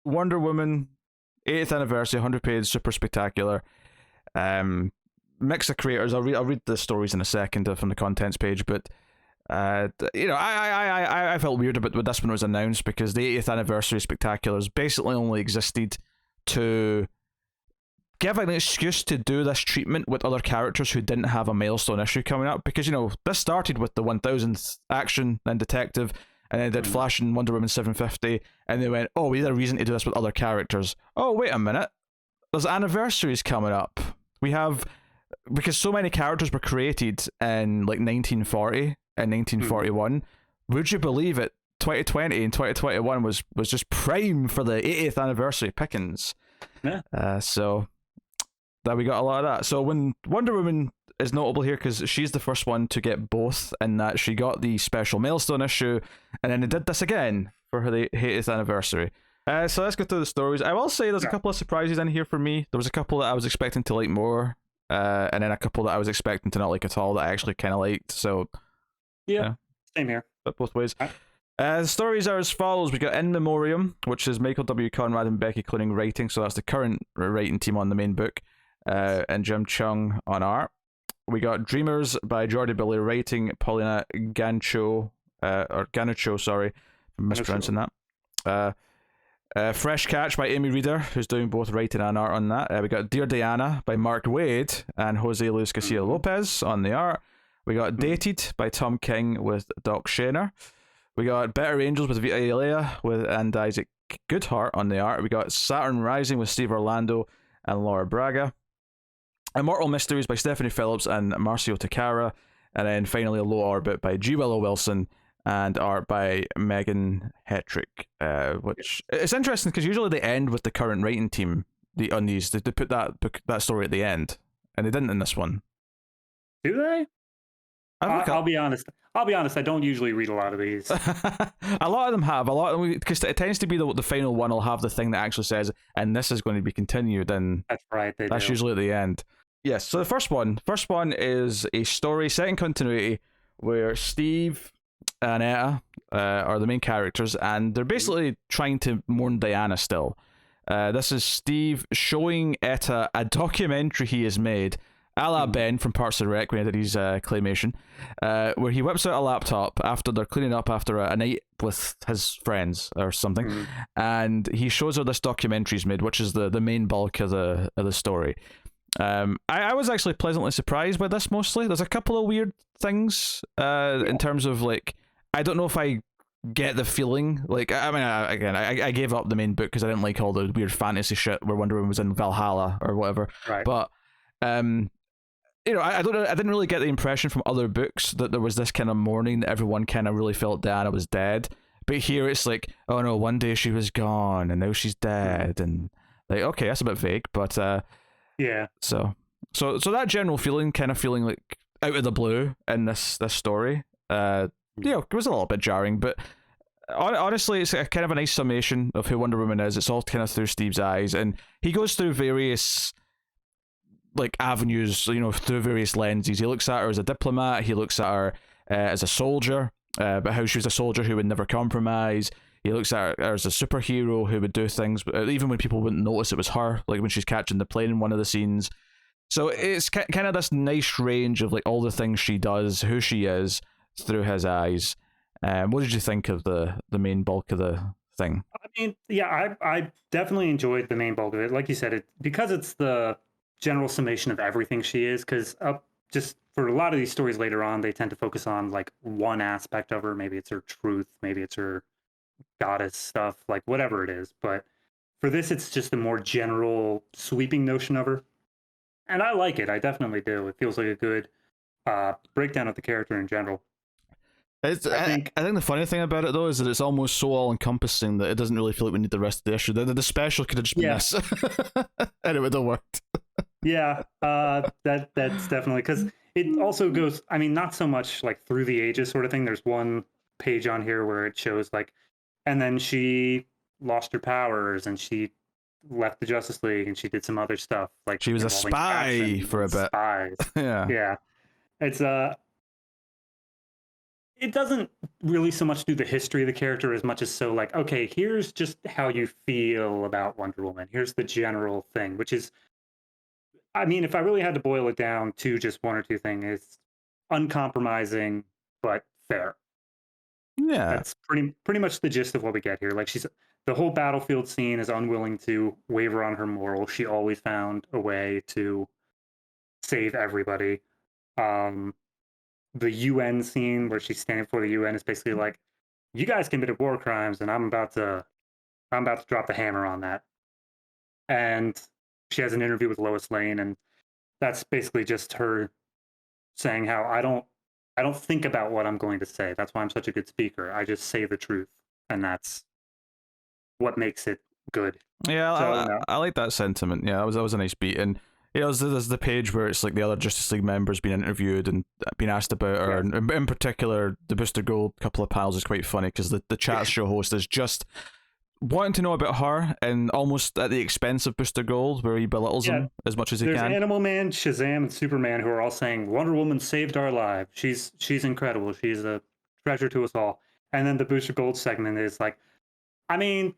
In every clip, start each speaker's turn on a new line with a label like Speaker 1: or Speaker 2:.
Speaker 1: Wonder Woman, 80th anniversary, 100 page, super spectacular. Mix of creators. I'll read the stories in a second from the contents page, but I felt weird about when this one was announced because the 80th anniversary spectaculars basically only existed to give an excuse to do this treatment with other characters who didn't have a milestone issue coming up, because this started with the 1000th Action, then Detective, and then did Flash and Wonder Woman 750, and they went, oh, we need a reason to do this with other characters. Oh, wait a minute, there's anniversaries coming up. We have, because so many characters were created in like 1940 and 1941, would you believe it, 2020 and 2021 was just prime for the 80th anniversary pickings.
Speaker 2: Yeah.
Speaker 1: So that we got a lot of that. So when Wonder Woman is notable here because she's the first one to get both, in that she got the special milestone issue, and then they did this again for her 80th anniversary. So let's go through the stories. I will say there's a couple of surprises in here for me. There was a couple that I was expecting to like more, and then a couple that I was expecting to not like at all that I actually kind of liked. So
Speaker 2: yeah, same here.
Speaker 1: But both ways. The stories are as follows. We got In Memoriam, which is Michael W. Conrad and Becky Clooning writing, so that's the current writing team on the main book, and Jim Chung on art. We got Dreamers by Jordi Billy writing, Paulina Ganucho, sorry, I'm mispronouncing that. Fresh Catch by Amy Reeder, who's doing both writing and art on that. We got Dear Diana by Mark Wade and Jose Luis Garcia Lopez on the art. We got Dated by Tom King with Doc Shaner. We got Better Angels with Vita Ilea and Isaac Goodhart on the art. We got Saturn Rising with Steve Orlando and Laura Braga. Immortal Mysteries by Stephanie Phillips and Marcio Takara. And then finally Low Orbit by G. Willow Wilson and art by Megan Hetrick. Which it's interesting because usually they end with the current writing team on these. They put that story at the end, and they didn't in this one.
Speaker 2: Do they? I'll be honest. I don't usually read a lot of these.
Speaker 1: A lot of them have. A lot of them, because it tends to be the final one will have the thing that actually says, and this is going to be continued, and
Speaker 2: that's right.
Speaker 1: That's usually at the end. Yes. So the first one is a story set in continuity where Steve and Etta are the main characters, and they're basically trying to mourn Diana still. This is Steve showing Etta a documentary he has made, a la Ben from Parks and Rec when he did his claymation, where he whips out a laptop after they're cleaning up after a night with his friends or something, and he shows her this documentary he's made, which is the main bulk of the story. I was actually pleasantly surprised by this mostly. There's a couple of weird things in terms of, like, I don't know if I get the feeling, like, I mean, I gave up the main book because I didn't like all the weird fantasy shit where Wonder Woman was in Valhalla or whatever,
Speaker 2: right.
Speaker 1: But I didn't really get the impression from other books that there was this kind of mourning, that everyone kind of really felt Diana was dead. But here it's like, oh no, one day she was gone and now she's dead, and like, okay, that's a bit vague, but
Speaker 2: yeah.
Speaker 1: So that general feeling, kind of feeling like out of the blue in this story, it was a little bit jarring, but honestly, it's a kind of a nice summation of who Wonder Woman is. It's all kind of through Steve's eyes, and he goes through various, like, avenues, through various lenses. He looks at her as a diplomat, he looks at her as a soldier, but how she was a soldier who would never compromise. He looks at her as a superhero who would do things, even when people wouldn't notice it was her, like when she's catching the plane in one of the scenes. So it's kind of this nice range of, like, all the things she does, who she is, through his eyes. What did you think of the main bulk of the thing?
Speaker 2: I mean, yeah, I definitely enjoyed the main bulk of it. Like you said, because it's the general summation of everything she is, because just for a lot of these stories later on, they tend to focus on, like, one aspect of her. Maybe it's her truth, maybe it's her goddess stuff, like, whatever it is. But for this, it's just a more general sweeping notion of her, and I like it. I definitely do. It feels like a good breakdown of the character in general.
Speaker 1: I think the funny thing about it though is that it's almost so all encompassing that it doesn't really feel like we need the rest of the issue. The special could have just been this, and it would have worked.
Speaker 2: Yeah, that's definitely, because it also goes, I mean, not so much like through the ages sort of thing. There's one page on here where it shows, like, and then she lost her powers and she left the Justice League and she did some other stuff, like
Speaker 1: she was a spy for a bit.
Speaker 2: Spies.
Speaker 1: Yeah.
Speaker 2: It's it doesn't really so much do the history of the character as much as so like, okay, here's just how you feel about Wonder Woman. Here's the general thing, which is, I mean, if I really had to boil it down to just one or two things, it's uncompromising but fair.
Speaker 1: Yeah.
Speaker 2: That's pretty much the gist of what we get here. Like she's the whole battlefield scene is unwilling to waver on her morals. She always found a way to save everybody. Um, the UN scene where she's standing for the UN is basically like, you guys committed war crimes, and I'm about to drop the hammer on that. And she has an interview with Lois Lane, and that's basically just her saying how I don't think about what I'm going to say. That's why I'm such a good speaker. I just say the truth, and that's what makes it good.
Speaker 1: Yeah,
Speaker 2: So
Speaker 1: I like that sentiment. Yeah, that was a nice beat. And there's the page where it's like the other Justice League members being interviewed and being asked about her,
Speaker 2: yes.
Speaker 1: and in particular, the Booster Gold couple of pals is quite funny because the chat show host is just wanting to know about her and almost at the expense of Booster Gold, where he belittles
Speaker 2: Yeah,
Speaker 1: him as much as he
Speaker 2: there's
Speaker 1: can.
Speaker 2: Animal Man, Shazam, and Superman who are all saying Wonder Woman saved our lives. She's incredible. She's a treasure to us all. And then the Booster Gold segment is like, I mean,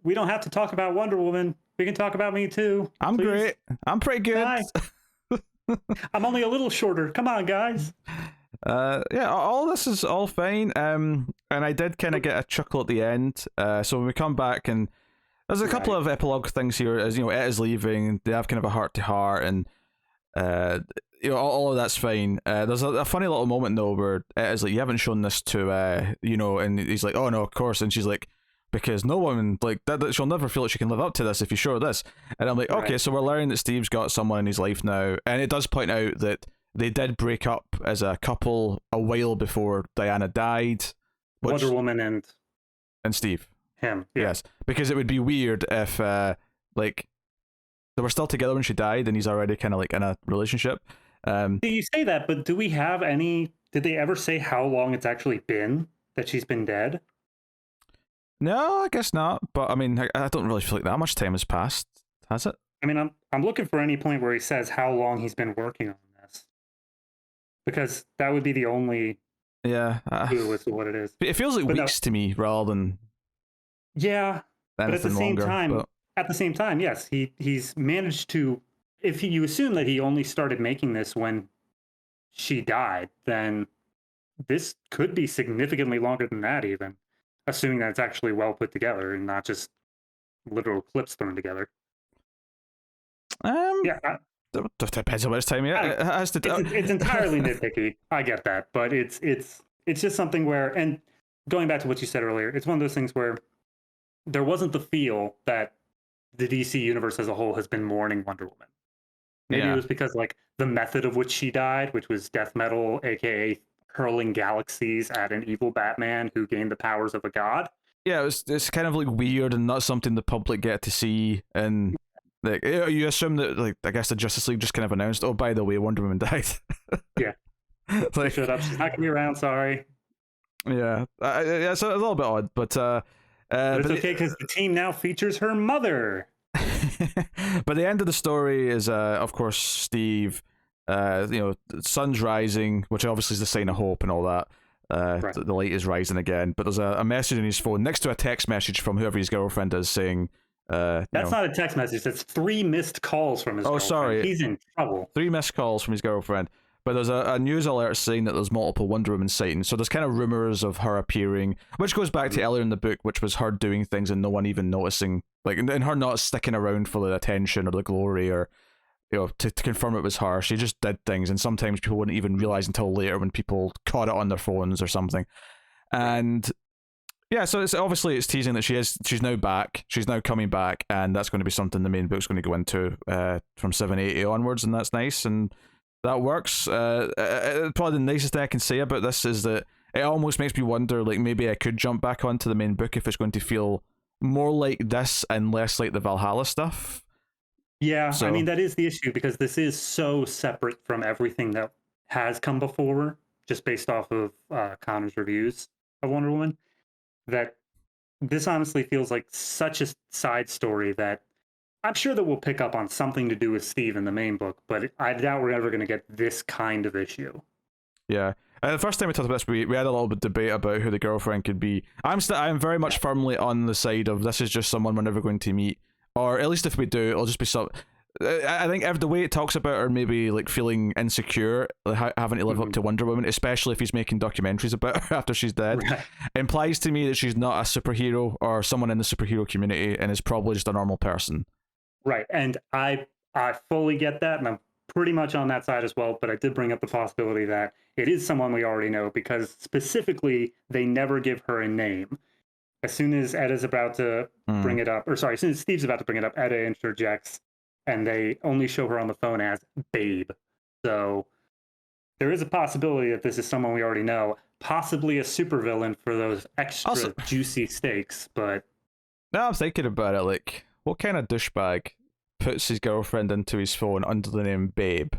Speaker 2: we don't have to talk about Wonder Woman. We can talk about me too.
Speaker 1: I'm
Speaker 2: please.
Speaker 1: great. I'm pretty good.
Speaker 2: Hi. I'm only a little shorter. Come on, guys.
Speaker 1: Yeah, all this is all fine. And I did kind of get a chuckle at the end. So when we come back, and there's a couple of epilogue things here, as Ed is leaving, they have kind of a heart to heart, and all of that's fine. There's a funny little moment though where Ed is like, "You haven't shown this to and he's like, "Oh no, of course," and she's like, "Because no woman like that she'll never feel like she can live up to this if you show her this." And I'm like, okay, so we're learning that Steve's got someone in his life now, and it does point out that they did break up as a couple a while before Diana died.
Speaker 2: Wonder Woman
Speaker 1: and Steve.
Speaker 2: Him.
Speaker 1: Yeah. Yes, because it would be weird if like they were still together when she died, and he's already kind of like in a relationship.
Speaker 2: Do you say that? But do we have any? Did they ever say how long it's actually been that she's been dead?
Speaker 1: No, I guess not. But I mean, I don't really feel like that much time has passed, has it?
Speaker 2: I mean, I'm looking for any point where he says how long he's been working on this, because that would be the only clue as to what it is.
Speaker 1: It feels like weeks to me rather than
Speaker 2: but at the same
Speaker 1: longer,
Speaker 2: time, yes, he's managed to. If you assume that he only started making this when she died, then this could be significantly longer than that, even assuming that it's actually well put together and not just literal clips thrown together.
Speaker 1: Depends on how much time it has to do.
Speaker 2: It's entirely nitpicky. I get that, but it's just something where, and going back to what you said earlier, it's one of those things where there wasn't the feel that the DC universe as a whole has been mourning Wonder Woman. Maybe it was because like the method of which she died, which was death metal, aka hurling galaxies at an evil Batman who gained the powers of a god.
Speaker 1: Yeah, it's kind of like weird and not something the public get to see, and like you assume that, like, I guess the Justice League just kind of announced, oh, by the way, Wonder Woman died.
Speaker 2: Yeah, like, shut up, she's not gonna be around. Sorry.
Speaker 1: Yeah, it's a little bit odd, but
Speaker 2: but it's okay because the team now features her mother.
Speaker 1: But the end of the story is, of course, Steve. Sun's rising, which obviously is the sign of hope and all that. The light is rising again, but there's a message in his phone next to a text message from whoever his girlfriend is saying. That's
Speaker 2: not a text message. That's 3 missed calls from his girlfriend.
Speaker 1: Sorry.
Speaker 2: He's in trouble.
Speaker 1: 3 missed calls from his girlfriend. But there's a news alert saying that there's multiple Wonder Woman sightings. So there's kind of rumors of her appearing, which goes back to earlier in the book, which was her doing things and no one even noticing, like, and her not sticking around for the attention or the glory or, to confirm it was her. She just did things, and sometimes people wouldn't even realize until later when people caught it on their phones or something. And yeah, so it's teasing that she's now back. She's now coming back, and that's going to be something the main book's going to go into from 780 onwards, and that's nice, and that works. Probably the nicest thing I can say about this is that it almost makes me wonder, like, maybe I could jump back onto the main book if it's going to feel more like this and less like the Valhalla stuff.
Speaker 2: Yeah, so, I mean, that is the issue, because this is so separate from everything that has come before, just based off of Connor's reviews of Wonder Woman, that this honestly feels like such a side story that I'm sure that we'll pick up on something to do with Steve in the main book, but I doubt we're ever going to get this kind of issue.
Speaker 1: Yeah. The first time we talked about this, we had a little bit of debate about who the girlfriend could be. I'm very much firmly on the side of this is just someone we're never going to meet, or at least if we do, it'll just be some. I think the way it talks about her maybe like feeling insecure, like having to live up to Wonder Woman, especially if he's making documentaries about her after she's dead, implies to me that she's not a superhero or someone in the superhero community and is probably just a normal person.
Speaker 2: Right, and I fully get that, and I'm pretty much on that side as well. But I did bring up the possibility that it is someone we already know because specifically they never give her a name. As soon as Edda's about to bring it up, or sorry, as soon as Steve's about to bring it up, Edda interjects, and they only show her on the phone as Babe. So there is a possibility that this is someone we already know, possibly a supervillain for those extra juicy stakes. But
Speaker 1: now I'm thinking about it, like, what kind of douchebag puts his girlfriend into his phone under the name Babe?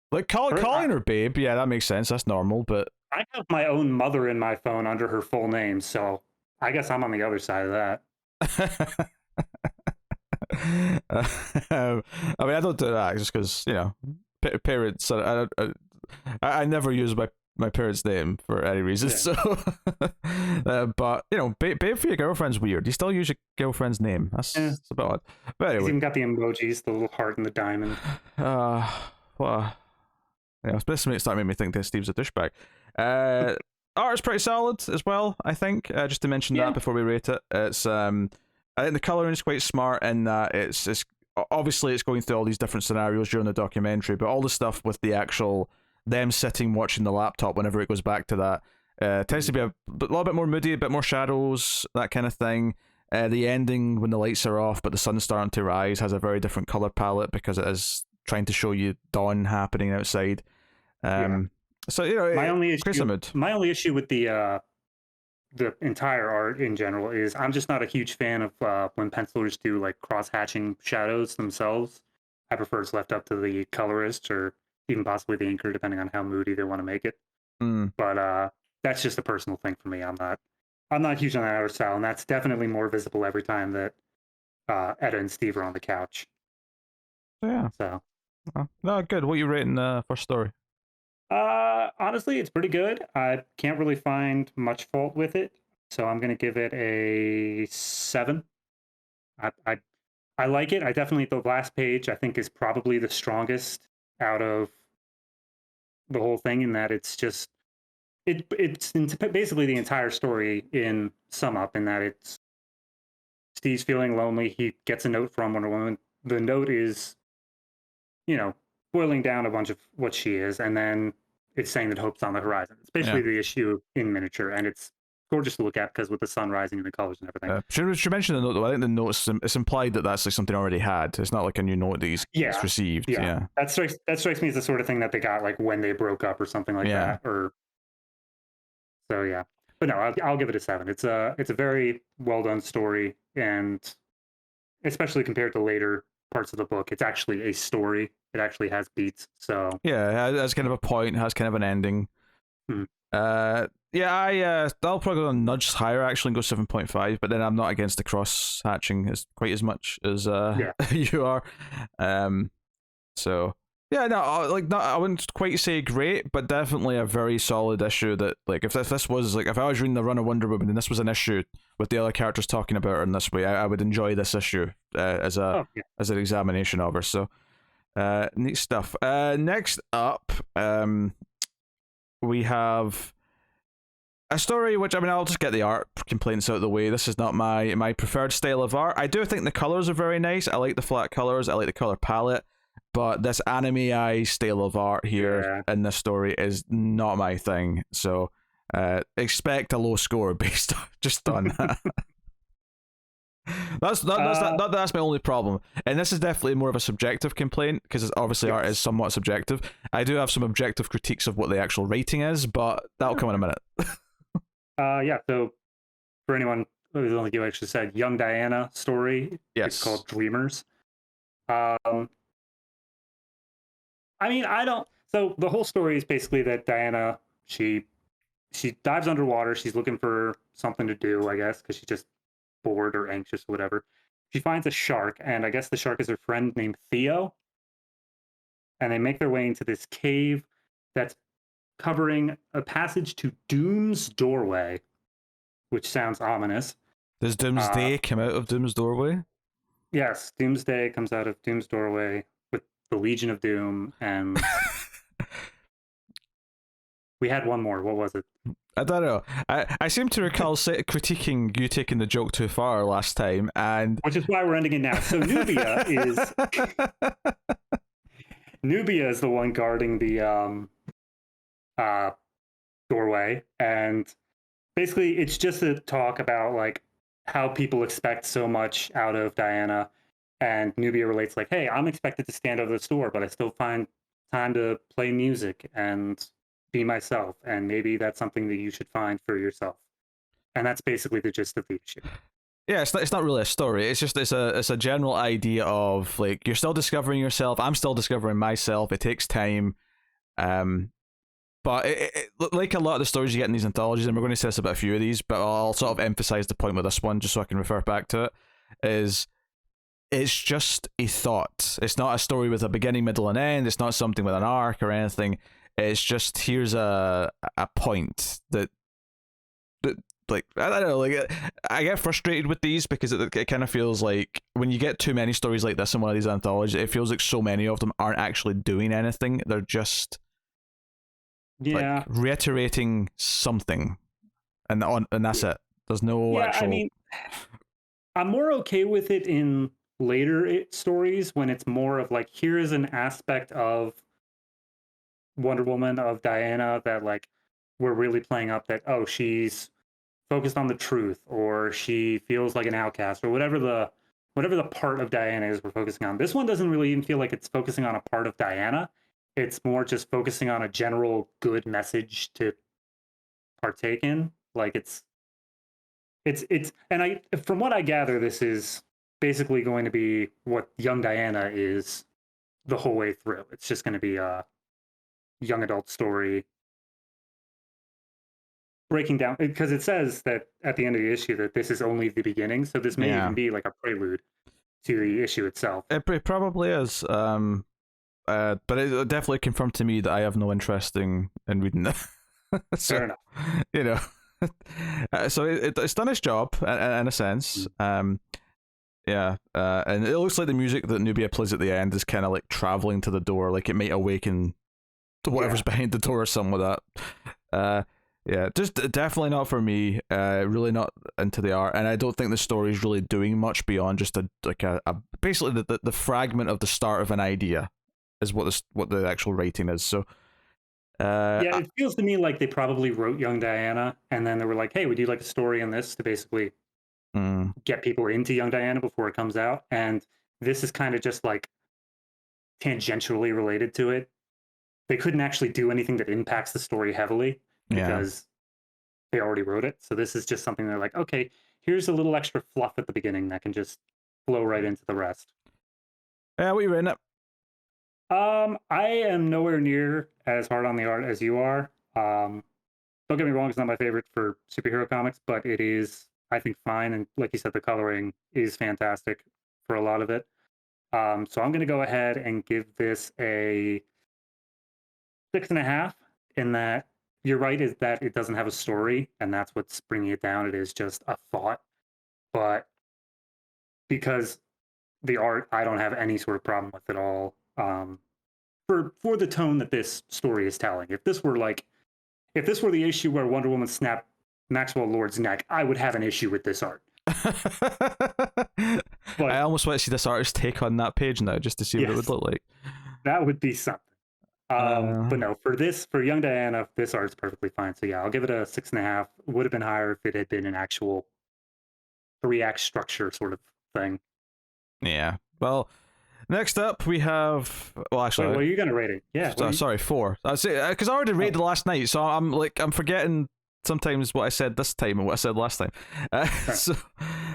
Speaker 1: Like, calling her Babe, yeah, that makes sense. That's normal, but...
Speaker 2: I have my own mother in my phone under her full name, so I guess I'm on the other side of that.
Speaker 1: I mean, I don't do that just because, you know, parents... I never use my parents' name for any reason, so... but, you know, Babe for your girlfriend's weird. You still use your girlfriend's name. That's a bit odd. But anyway.
Speaker 2: He's even got the emojis, the little heart and the diamond.
Speaker 1: Well... Yeah, this started making me think that Steve's a douchebag. Art is pretty solid as well, I think. Just to mention that before we rate it, it's I think the coloring is quite smart in that it's obviously it's going through all these different scenarios during the documentary, but all the stuff with the actual them sitting watching the laptop whenever it goes back to that tends to be a little bit more moody, a bit more shadows, that kind of thing. The ending when the lights are off but the sun's starting to rise has a very different color palette because it is trying to show you dawn happening outside. So you know,
Speaker 2: my only issue with the entire art in general is I'm just not a huge fan of when pencilers do like cross hatching shadows themselves. I prefer it's left up to the colorist or even possibly the inker, depending on how moody they want to make it. But that's just a personal thing for me. I'm not huge on that art style, and that's definitely more visible every time that Edda and Steve are on the couch.
Speaker 1: Yeah.
Speaker 2: So.
Speaker 1: No, good. What are you rating first story?
Speaker 2: Honestly, it's pretty good. I can't really find much fault with it, so I'm gonna give it a 7. I like it. I definitely the last page I think is probably the strongest out of the whole thing in that it's just it's basically the entire story in sum up in that it's Steve's feeling lonely. He gets a note from Wonder Woman. The note is, you know, boiling down a bunch of what she is, and then it's saying that hope's on the horizon. It's basically the issue in miniature, and it's gorgeous to look at because with the sun rising and the colors and everything.
Speaker 1: Should mention the note though. I think the note it's implied that that's like something already had. It's not like a new note that he's received. Yeah.
Speaker 2: That strikes me as the sort of thing that they got like when they broke up or something like that. Or so yeah. But no, I'll give it a 7. It's a very well done story, and especially compared to later parts of the book, it's actually a story. It actually has beats. So
Speaker 1: yeah, it has kind of a point, has kind of an ending. I'll probably go a nudge higher actually and go 7.5, but then I'm not against the cross hatching as quite as much as you are. So yeah, no, I wouldn't quite say great, but definitely a very solid issue. That like if this was like if I was reading the run of Wonder Woman and this was an issue with the other characters talking about her in this way, I would enjoy this issue as an examination of her. So neat stuff. Next up, we have a story which, I mean, I'll just get the art complaints out of the way. This is not my preferred style of art. I do think the colors are very nice. I like the flat colors. I like the color palette. But this anime-eye style of art here in this story is not my thing. So expect a low score based just on that. That's my only problem, and this is definitely more of a subjective complaint because obviously art is somewhat subjective. I do have some objective critiques of what the actual rating is, but that'll come in a minute.
Speaker 2: So for anyone who don't think you actually said, young Diana story. It's called Dreamers. I mean, so the whole story is basically that Diana, she dives underwater. She's looking for something to do, I guess, because she's just bored or anxious or whatever. She finds a shark, and I guess the shark is her friend named Theo. And they make their way into this cave that's covering a passage to Doom's Doorway, which sounds ominous.
Speaker 1: Does Doomsday come out of Doom's doorway?
Speaker 2: Yes, Doomsday comes out of Doom's Doorway with the Legion of Doom, and we had one more. What was it?
Speaker 1: I don't know. I seem to recall critiquing you taking the joke too far last time, and
Speaker 2: which is why we're ending it now. So Nubia is the one guarding the doorway, and basically it's just a talk about like how people expect so much out of Diana, and Nubia relates like, hey, I'm expected to stand over the store, but I still find time to play music and be myself, and maybe that's something that you should find for yourself. And that's basically the gist of the issue.
Speaker 1: Yeah, it's not really a story. It's just it's a general idea of like you're still discovering yourself. I'm still discovering myself. It takes time, but like a lot of the stories you get in these anthologies, and we're going to say this about a few of these, but I'll sort of emphasize the point with this one just so I can refer back to it. Is it's just a thought. It's not a story with a beginning, middle, and end. It's not something with an arc or anything. It's just here's a point that like I don't know, like I get frustrated with these because it kind of feels like when you get too many stories like this in one of these anthologies, it feels like so many of them aren't actually doing anything. They're just like reiterating something, and that's it. There's no actual.
Speaker 2: I mean, I'm more okay with it in later stories when it's more of like here is an aspect of Wonder Woman, of Diana, that like we're really playing up that, oh, she's focused on the truth, or she feels like an outcast, or whatever the part of Diana is we're focusing on. This one doesn't really even feel like it's focusing on a part of Diana. It's more just focusing on a general good message to partake in. Like it's and I, from what I gather, this is basically going to be what young Diana is the whole way through. It's just going to be a young adult story breaking down, because it says that at the end of the issue that this is only the beginning, so this may even be like a prelude to the issue itself.
Speaker 1: It probably is, but it definitely confirmed to me that I have no interest in reading it. So,
Speaker 2: fair enough.
Speaker 1: You know, so it's done its job in a sense. And it looks like the music that Nubia plays at the end is kind of like traveling to the door, like it might awaken to whatever's behind the door or something like that. Yeah, just definitely not for me. Really not into the art, and I don't think the story is really doing much beyond just a basically the fragment of the start of an idea is what the actual writing is. So
Speaker 2: it feels to me like they probably wrote young Diana, and then they were like, "Hey, would you like a story in this to basically get people into young Diana before it comes out?" And this is kind of just like tangentially related to it. They couldn't actually do anything that impacts the story heavily because they already wrote it. So this is just something they're like, okay, here's a little extra fluff at the beginning that can just flow right into the rest.
Speaker 1: Yeah, what are you rating it?
Speaker 2: I am nowhere near as hard on the art as you are. Don't get me wrong, it's not my favorite for superhero comics, but it is, I think, fine. And like you said, the coloring is fantastic for a lot of it. So I'm going to go ahead and give this a 6.5, in that you're right, is that it doesn't have a story, and that's what's bringing it down. It is just a thought. But because the art, I don't have any sort of problem with at all. For the tone that this story is telling. If this were the issue where Wonder Woman snapped Maxwell Lord's neck, I would have an issue with this art.
Speaker 1: But I almost want to see this artist's take on that page now, just to see what it would look like.
Speaker 2: That would be something. But no, for young Diana, this art's perfectly fine. So yeah, I'll give it a 6.5. Would have been higher if it had been an actual 3-act structure sort of thing.
Speaker 1: Yeah. Well, next up we have. Well, actually,
Speaker 2: what are you gonna rate it? Yeah.
Speaker 1: Sorry, 4. I say because I already rated last night, so I'm forgetting sometimes what I said this time and what I said last time. So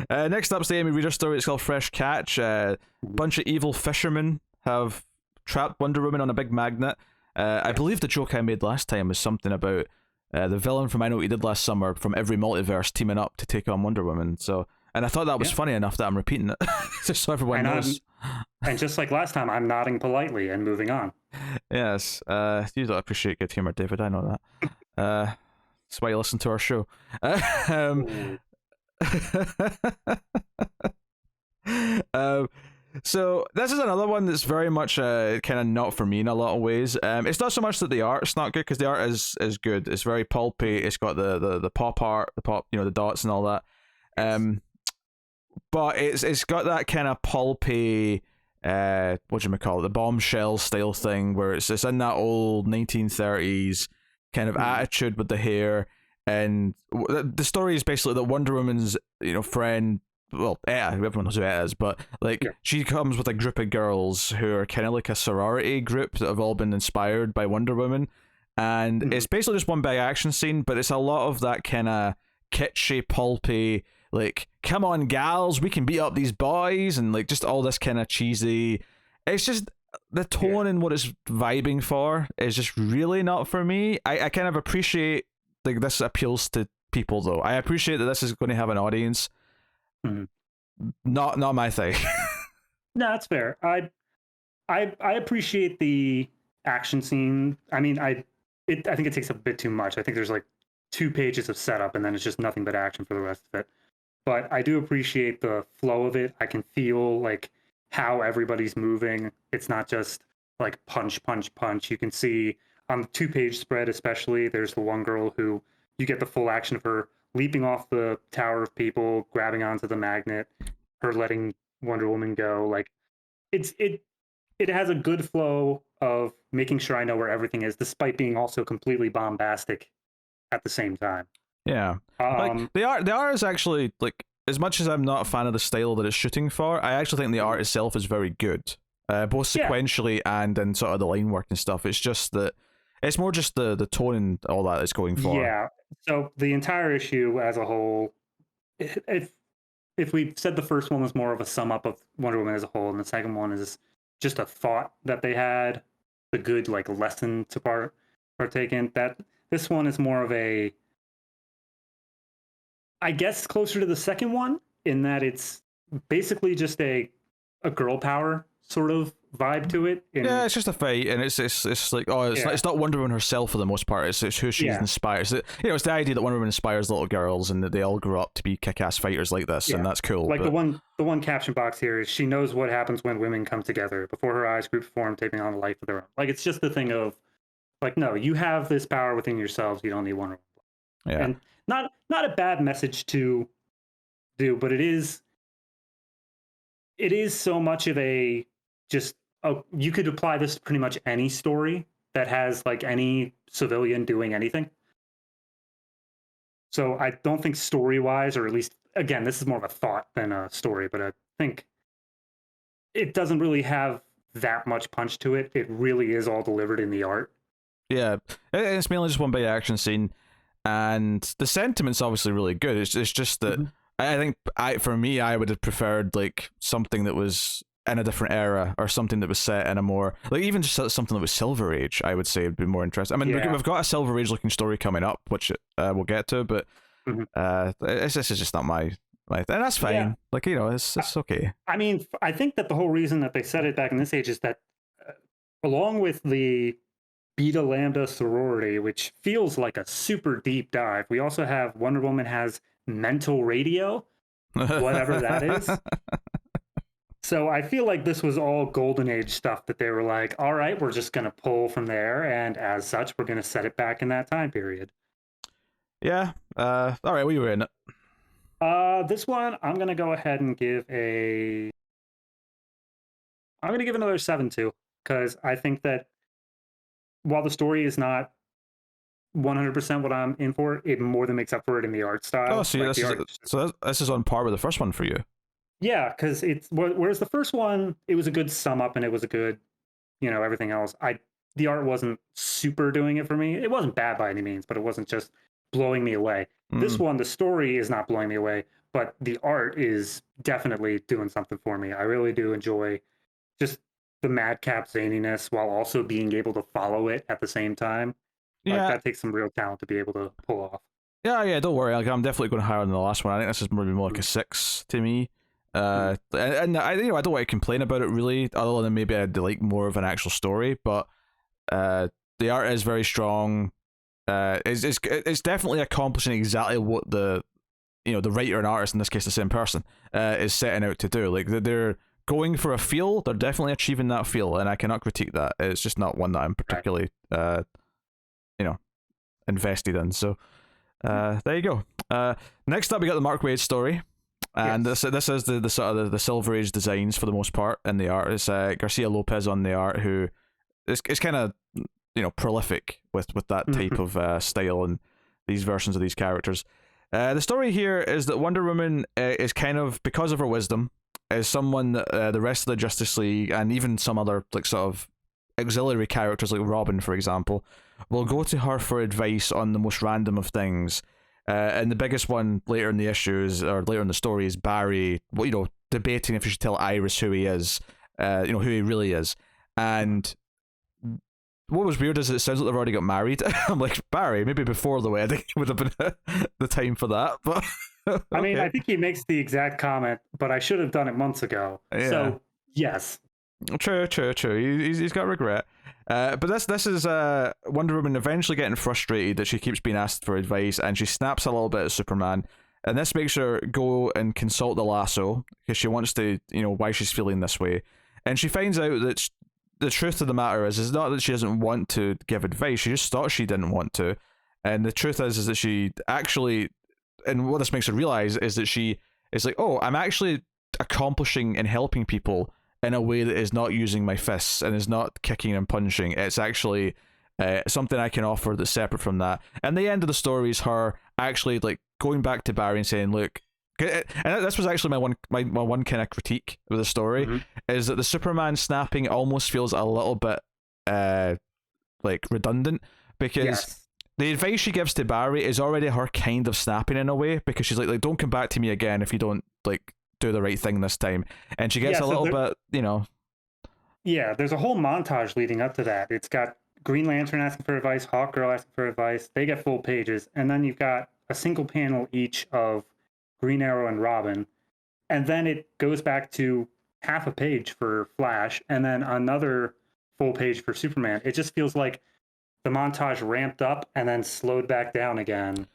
Speaker 1: next up's the Amy Reader story. It's called Fresh Catch. A bunch of evil fishermen have trapped Wonder Woman on a big magnet. I believe the joke I made last time was something about the villain from I Know What You Did Last Summer from every multiverse teaming up to take on Wonder Woman. So, and I thought that was funny enough that I'm repeating it just so everyone knows. Yeah.
Speaker 2: And just like last time, I'm nodding politely and moving on.
Speaker 1: Yes. You don't appreciate good humor, David. I know that. That's why you listen to our show. Um,
Speaker 2: Ooh.
Speaker 1: um, so this is another one that's very much kind of not for me in a lot of ways. It's not so much that the art's not good, because the art is good. It's very pulpy. It's got the pop art, the pop, the dots and all that.
Speaker 2: Yes.
Speaker 1: But it's got that kind of pulpy, what do you call it, the bombshell style thing, where it's in that old 1930s kind of attitude with the hair. And the story is basically that Wonder Woman's friend, well, Etta, everyone knows who Etta is, but like,
Speaker 2: Yeah.
Speaker 1: she comes with a group of girls who are kind of like a sorority group that have all been inspired by Wonder Woman. And it's basically just one big action scene, but it's a lot of that kind of kitschy, pulpy, like, come on, gals, we can beat up these boys, and like just all this kind of cheesy. It's just the tone and what it's vibing for is just really not for me. I kind of appreciate, like, this appeals to people, though. I appreciate that this is going to have an audience.
Speaker 2: Mhm.
Speaker 1: Not my thing.
Speaker 2: No, that's fair. I appreciate the action scene. I mean, I think it takes a bit too much. I think there's like 2 pages of setup, and then it's just nothing but action for the rest of it. But I do appreciate the flow of it. I can feel like how everybody's moving. It's not just like punch, punch, punch. You can see on the 2 page spread, especially, there's the one girl who you get the full action of her leaping off the tower of people, grabbing onto the magnet, her letting Wonder Woman go. Like, it has a good flow of making sure I know where everything is, despite being also completely bombastic at the same time.
Speaker 1: Yeah, like
Speaker 2: Um,
Speaker 1: the art is actually, like, as much as I'm not a fan of the style that it's shooting for, I actually think the art itself is very good, both
Speaker 2: yeah,
Speaker 1: sequentially and in sort of the line work and stuff. It's just that it's more just the tone and all that it's going for.
Speaker 2: yeah. So the entire issue as a whole, if we said the first one was more of a sum up of Wonder Woman as a whole, and the second one is just a thought that they had, the good like lesson to partake in, that this one is more of a, I guess, closer to the second one in that it's basically just a girl power sort of vibe to it.
Speaker 1: Yeah,
Speaker 2: And
Speaker 1: it's just a fight, and it's like, oh,
Speaker 2: yeah,
Speaker 1: it's not Wonder Woman herself for the most part. It's who she's
Speaker 2: yeah,
Speaker 1: inspired. It's the idea that Wonder Woman inspires little girls, and that they all grow up to be kick-ass fighters like this, and
Speaker 2: yeah.
Speaker 1: that's cool.
Speaker 2: Like
Speaker 1: But
Speaker 2: the one caption box here is, she knows what happens when women come together. Before her eyes, groups form, taking on a life of their own. Like, it's just the thing of like, no, you have this power within yourselves. You don't need Wonder Woman.
Speaker 1: yeah,
Speaker 2: And not a bad message to do, but it is so much of a just, oh, you could apply this to pretty much any story that has like any civilian doing anything. So I don't think story wise, or at least again, this is more of a thought than a story, but I think it doesn't really have that much punch to it. It really is all delivered in the art.
Speaker 1: yeah. It's mainly just one big action scene, and the sentiment's obviously really good. It's just that
Speaker 2: Mhm.
Speaker 1: I think for me, I would have preferred like something that was in a different era, or something that was set in a more, like, even just something that was Silver Age. I would say would be more interesting. I mean,
Speaker 2: Yeah.
Speaker 1: we've got a Silver Age looking story coming up, which we'll get to, but
Speaker 2: Mhm.
Speaker 1: this is just not my, and that's fine.
Speaker 2: Yeah.
Speaker 1: Like, it's okay.
Speaker 2: I mean, I think that the whole reason that they set it back in this age is that, uh, along with the Beta Lambda sorority, which feels like a super deep dive, we also have Wonder Woman has mental radio, whatever that is. So I feel like this was all Golden Age stuff that they were like, all right, we're just going to pull from there. And as such, we're going to set it back in that time period.
Speaker 1: Yeah. All right, we were in it.
Speaker 2: This one, I'm going to go ahead and I'm going to give another 7 to, because I think that while the story is not 100% what I'm in for, it more than makes up for it in the art style.
Speaker 1: Oh, so
Speaker 2: Like,
Speaker 1: this
Speaker 2: the
Speaker 1: is
Speaker 2: art,
Speaker 1: this is on par with the first one for you.
Speaker 2: yeah, because it's, whereas the first one, it was a good sum up and it was a good, everything else. The art wasn't super doing it for me. It wasn't bad by any means, but it wasn't just blowing me away. This one, the story is not blowing me away, but the art is definitely doing something for me. I really do enjoy just the madcap zaniness while also being able to follow it at the same time. Like,
Speaker 1: Yeah,
Speaker 2: that takes some real talent to be able to pull off.
Speaker 1: yeah. Don't worry. Like, I'm definitely going higher than the last one. I think this is maybe more like a 6 to me. And I I don't want to complain about it really, other than maybe I'd like more of an actual story. But the art is very strong. It's definitely accomplishing exactly what the the writer and artist, in this case the same person, is setting out to do. Like they're going for a feel. They're definitely achieving that feel, and I cannot critique that. It's just not one that I'm particularly invested in. So there you go. Next up, we got the Mark Waid story. And
Speaker 2: Yes.
Speaker 1: this is the sort of the Silver Age designs for the most part in the art. It's Garcia Lopez on the art, who is kind of prolific with that type of style and these versions of these characters. The story here is that Wonder Woman is kind of, because of her wisdom, is someone that the rest of the Justice League and even some other like sort of auxiliary characters like Robin, for example, will go to her for advice on the most random of things. And the biggest one later in the issues or later in the story is Barry, debating if he should tell Iris who he is, who he really is. And what was weird is it sounds like they've already got married. I'm like, Barry, maybe before the wedding would have been the time for that. But okay.
Speaker 2: I mean, I think he makes the exact comment, but I should have done it months ago.
Speaker 1: Yeah.
Speaker 2: So yes.
Speaker 1: True. He's got regret. But this is Wonder Woman eventually getting frustrated that she keeps being asked for advice, and she snaps a little bit at Superman. And this makes her go and consult the lasso because she wants to, why she's feeling this way. And she finds out that the truth of the matter is not that she doesn't want to give advice. She just thought she didn't want to. And the truth is that she actually, and what this makes her realize is that she is like, oh, I'm actually accomplishing and helping people in a way that is not using my fists and is not kicking and punching. It's actually something I can offer that's separate from that. And the end of the story is her actually like going back to Barry and saying, look, and this was actually my one kind of critique of the story, is that the Superman snapping almost feels a little bit like redundant, because the advice she gives to Barry is already her kind of snapping in a way, because she's like don't come back to me again if you don't like do the right thing this time. And she gets a little bit,
Speaker 2: Yeah, there's a whole montage leading up to that. It's got Green Lantern asking for advice, Hawkgirl asking for advice. They get full pages, and then you've got a single panel each of Green Arrow and Robin, and then it goes back to half a page for Flash, and then another full page for Superman. It just feels like the montage ramped up and then slowed back down again.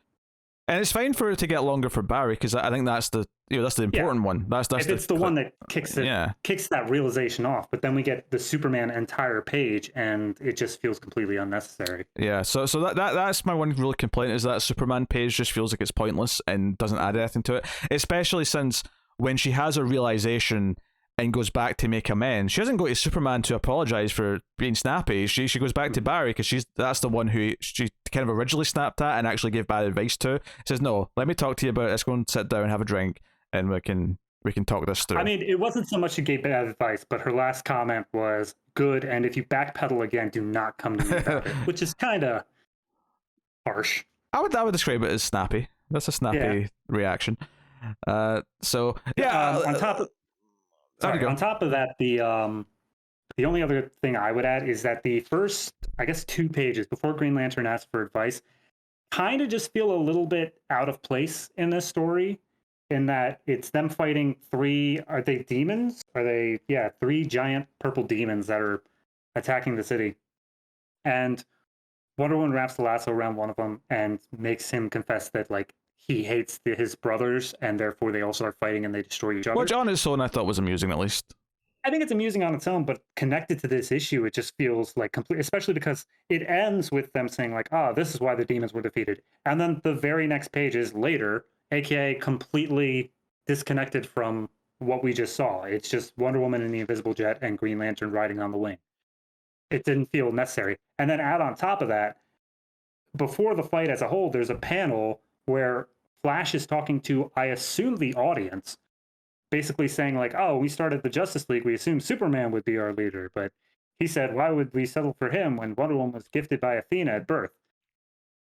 Speaker 1: And it's fine for it to get longer for Barry, because I think that's the that's the important one. That's
Speaker 2: it's the one that kicks that realization off. But then we get the Superman entire page, and it just feels completely unnecessary.
Speaker 1: Yeah, so that's my one real complaint, is that Superman page just feels like it's pointless and doesn't add anything to it. Especially since when she has a realization and goes back to make amends, she doesn't go to Superman to apologize for being snappy. She goes back to Barry, because that's the one who she kind of originally snapped at and actually gave bad advice to. Says, no, let me talk to you about it. Let's go and sit down and have a drink, and we can talk this through.
Speaker 2: I mean, it wasn't so much she gave bad advice, but her last comment was good, and if you backpedal again, do not come to me about it, which is kind of harsh.
Speaker 1: I would describe it as snappy. That's a snappy reaction. On top of that, the only other thing I would add is that the first, I guess, 2 pages before Green Lantern asks for advice kind of just feel a little bit out of place in this story, in that it's them fighting 3, are they demons? 3 giant purple demons that are attacking the city. And Wonder Woman wraps the lasso around one of them and makes him confess that, like, he hates his brothers, and therefore they all start fighting and they destroy each other. Which on its own I thought was amusing, at least.
Speaker 2: I think it's amusing on its own, but connected to this issue, it just feels like complete, especially because it ends with them saying like, this is why the demons were defeated. And then the very next page is later, aka completely disconnected from what we just saw. It's just Wonder Woman in the Invisible Jet and Green Lantern riding on the wing. It didn't feel necessary. And then add on top of that, before the fight as a whole, there's a panel where Flash is talking to, I assume, the audience, basically saying like, we started the Justice League, we assumed Superman would be our leader, but he said, why would we settle for him when Wonder Woman was gifted by Athena at birth?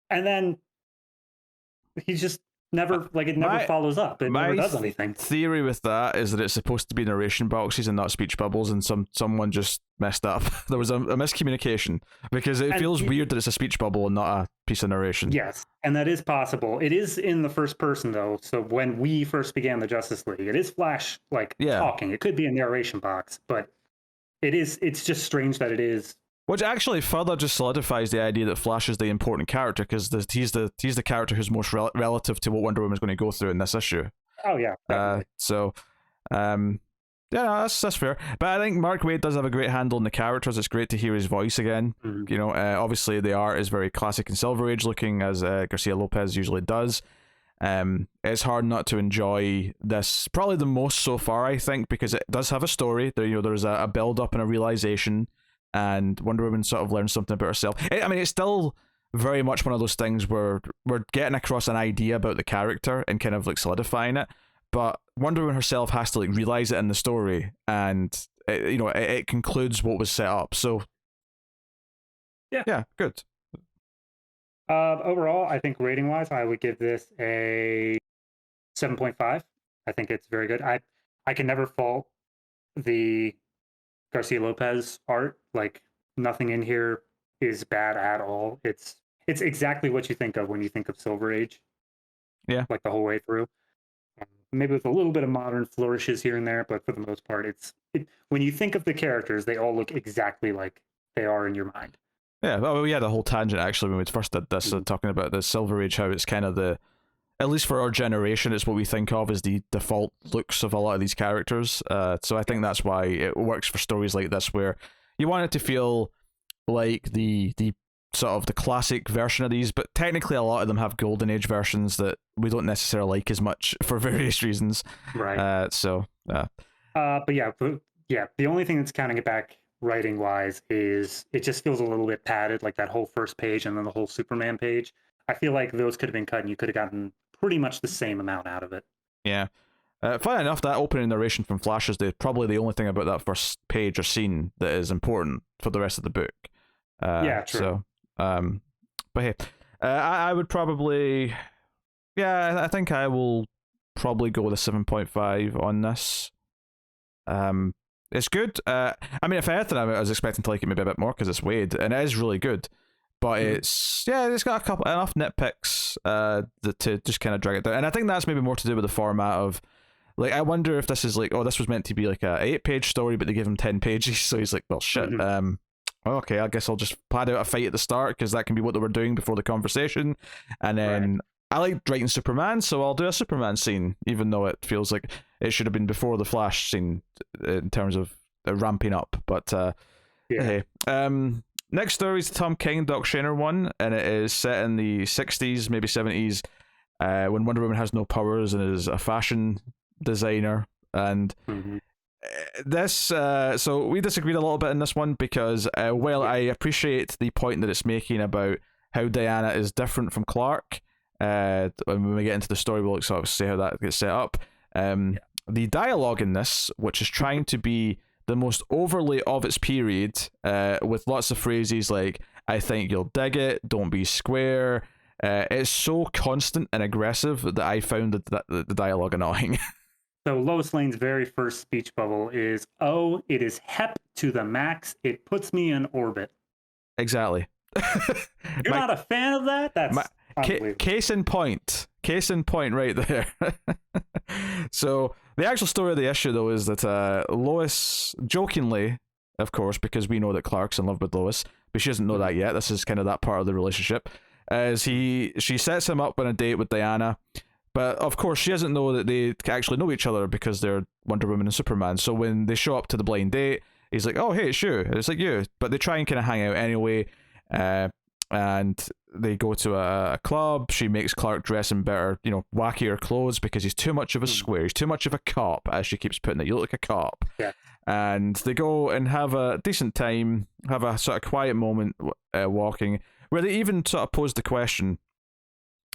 Speaker 2: And then he's just never like it never
Speaker 1: my
Speaker 2: follows up. It never
Speaker 1: my
Speaker 2: does anything.
Speaker 1: theory with that is that it's supposed to be narration boxes and not speech bubbles, and someone just messed up. There was a miscommunication because it feels weird that it's a speech bubble and not a piece of narration.
Speaker 2: Yes, and that is possible. It is in the first person though, so when we first began the Justice League, it is Flash talking. It could be a narration box, but it's just strange that it is.
Speaker 1: Which actually further just solidifies the idea that Flash is the important character, because he's the character who's most relative to what Wonder Woman's going to go through in this issue.
Speaker 2: Oh yeah.
Speaker 1: Yeah, no, that's fair. But I think Mark Waid does have a great handle on the characters. It's great to hear his voice again.
Speaker 2: Mm-hmm.
Speaker 1: You know, obviously the art is very classic and Silver Age looking, as Garcia Lopez usually does. It's hard not to enjoy this, probably the most so far, I think, because it does have a story. There's a build up and a realization, and Wonder Woman sort of learns something about herself. It's still very much one of those things where we're getting across an idea about the character and kind of like solidifying it, but Wonder Woman herself has to like realize it in the story, and it concludes what was set up. So yeah, good.
Speaker 2: Overall, I think rating wise, I would give this a 7.5. I think it's very good. I can never fault the Garcia Lopez art. Like, nothing in here is bad at all. It's exactly what you think of when you think of Silver Age.
Speaker 1: Yeah,
Speaker 2: like the whole way through. Maybe with a little bit of modern flourishes here and there, but for the most part, when you think of the characters, they all look exactly like they are in your mind.
Speaker 1: Yeah, well, we had a whole tangent actually when we first did this, talking about the Silver Age, how it's kind of at least for our generation, it's what we think of as the default looks of a lot of these characters. So I think that's why it works for stories like this, where you want it to feel like the sort of the classic version of these, but technically a lot of them have Golden Age versions that we don't necessarily like as much for various reasons.
Speaker 2: Right.
Speaker 1: But
Speaker 2: yeah, the only thing that's counting it back writing wise is it just feels a little bit padded, like that whole first page and then the whole Superman page. I feel like those could have been cut and you could have gotten pretty much the same amount out of it.
Speaker 1: Yeah. Funny enough, that opening narration from Flash is probably the only thing about that first page or scene that is important for the rest of the book.
Speaker 2: Yeah, true.
Speaker 1: So, but hey, I would probably, I think I will probably go with a 7.5 on this. It's good. If anything, I was expecting to like it maybe a bit more because it's Wade, and it is really good. But it's got enough nitpicks to just kind of drag it down, and I think that's maybe more to do with the format of, like, I wonder if this is like, oh, this was meant to be like a 8-page story, but they give him 10 pages, so he's like, well, shit. Okay, I guess I'll just pad out a fight at the start because that can be what they were doing before the conversation, and then I like writing Superman, so I'll do a Superman scene, even though it feels like it should have been before the Flash scene in terms of ramping up. But hey, next story is the Tom King Doc Shaner one, and it is set in the 60s, maybe 70s, when Wonder Woman has no powers and is a fashion designer. And this, so we disagreed a little bit in this one because while I appreciate the point that it's making about how Diana is different from Clark, when we get into the story, we'll sort of see how that gets set up. The dialogue in this, which is trying to be the most overly of its period, with lots of phrases like, I think you'll dig it, don't be square, it's so constant and aggressive that I found the dialogue annoying.
Speaker 2: So Lois Lane's very first speech bubble is, oh, it is hep to the max, it puts me in orbit.
Speaker 1: Exactly.
Speaker 2: You're not a fan of that? That's unbelievable.
Speaker 1: Case in point right there. So the actual story of the issue, though, is that Lois, jokingly, of course, because we know that Clark's in love with Lois, but she doesn't know that yet. This is kind of that part of the relationship. As she sets him up on a date with Diana, but of course she doesn't know that they actually know each other because they're Wonder Woman and Superman. So when they show up to the blind date, he's like, "Oh, hey, it's you." And it's like, you. But they try and kind of hang out anyway. And they go to a club. She makes Clark dress in better, wackier clothes because he's too much of a square. He's too much of a cop, as she keeps putting it. You look like a cop.
Speaker 2: Yeah. And
Speaker 1: they go and have a decent time, have a sort of quiet moment walking, where they even sort of pose the question,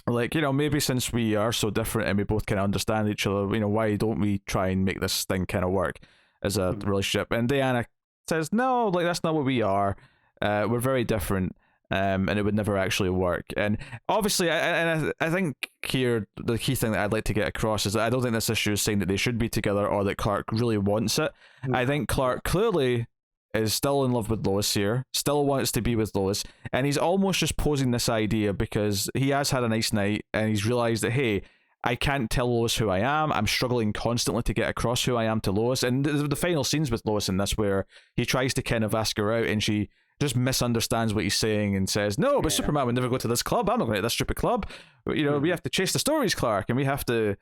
Speaker 1: like, maybe since we are so different and we both kind of understand each other, why don't we try and make this thing kind of work as a relationship? And Diana says, no, like, that's not what we are. We're very different. and it would never actually work. And obviously, I think here the key thing that I'd like to get across is that I don't think this issue is saying that they should be together or that Clark really wants it. I think Clark clearly is still in love with Lois here, still wants to be with Lois, and he's almost just posing this idea because he has had a nice night and he's realized that, hey, I can't tell Lois who I am. I'm struggling constantly to get across who I am to Lois. And the final scenes with Lois in this where he tries to kind of ask her out and she just misunderstands what he's saying and says, no, but Superman would never go to this club. I'm not going to this stupid club. You know, we have to chase the stories, Clark, and we have to,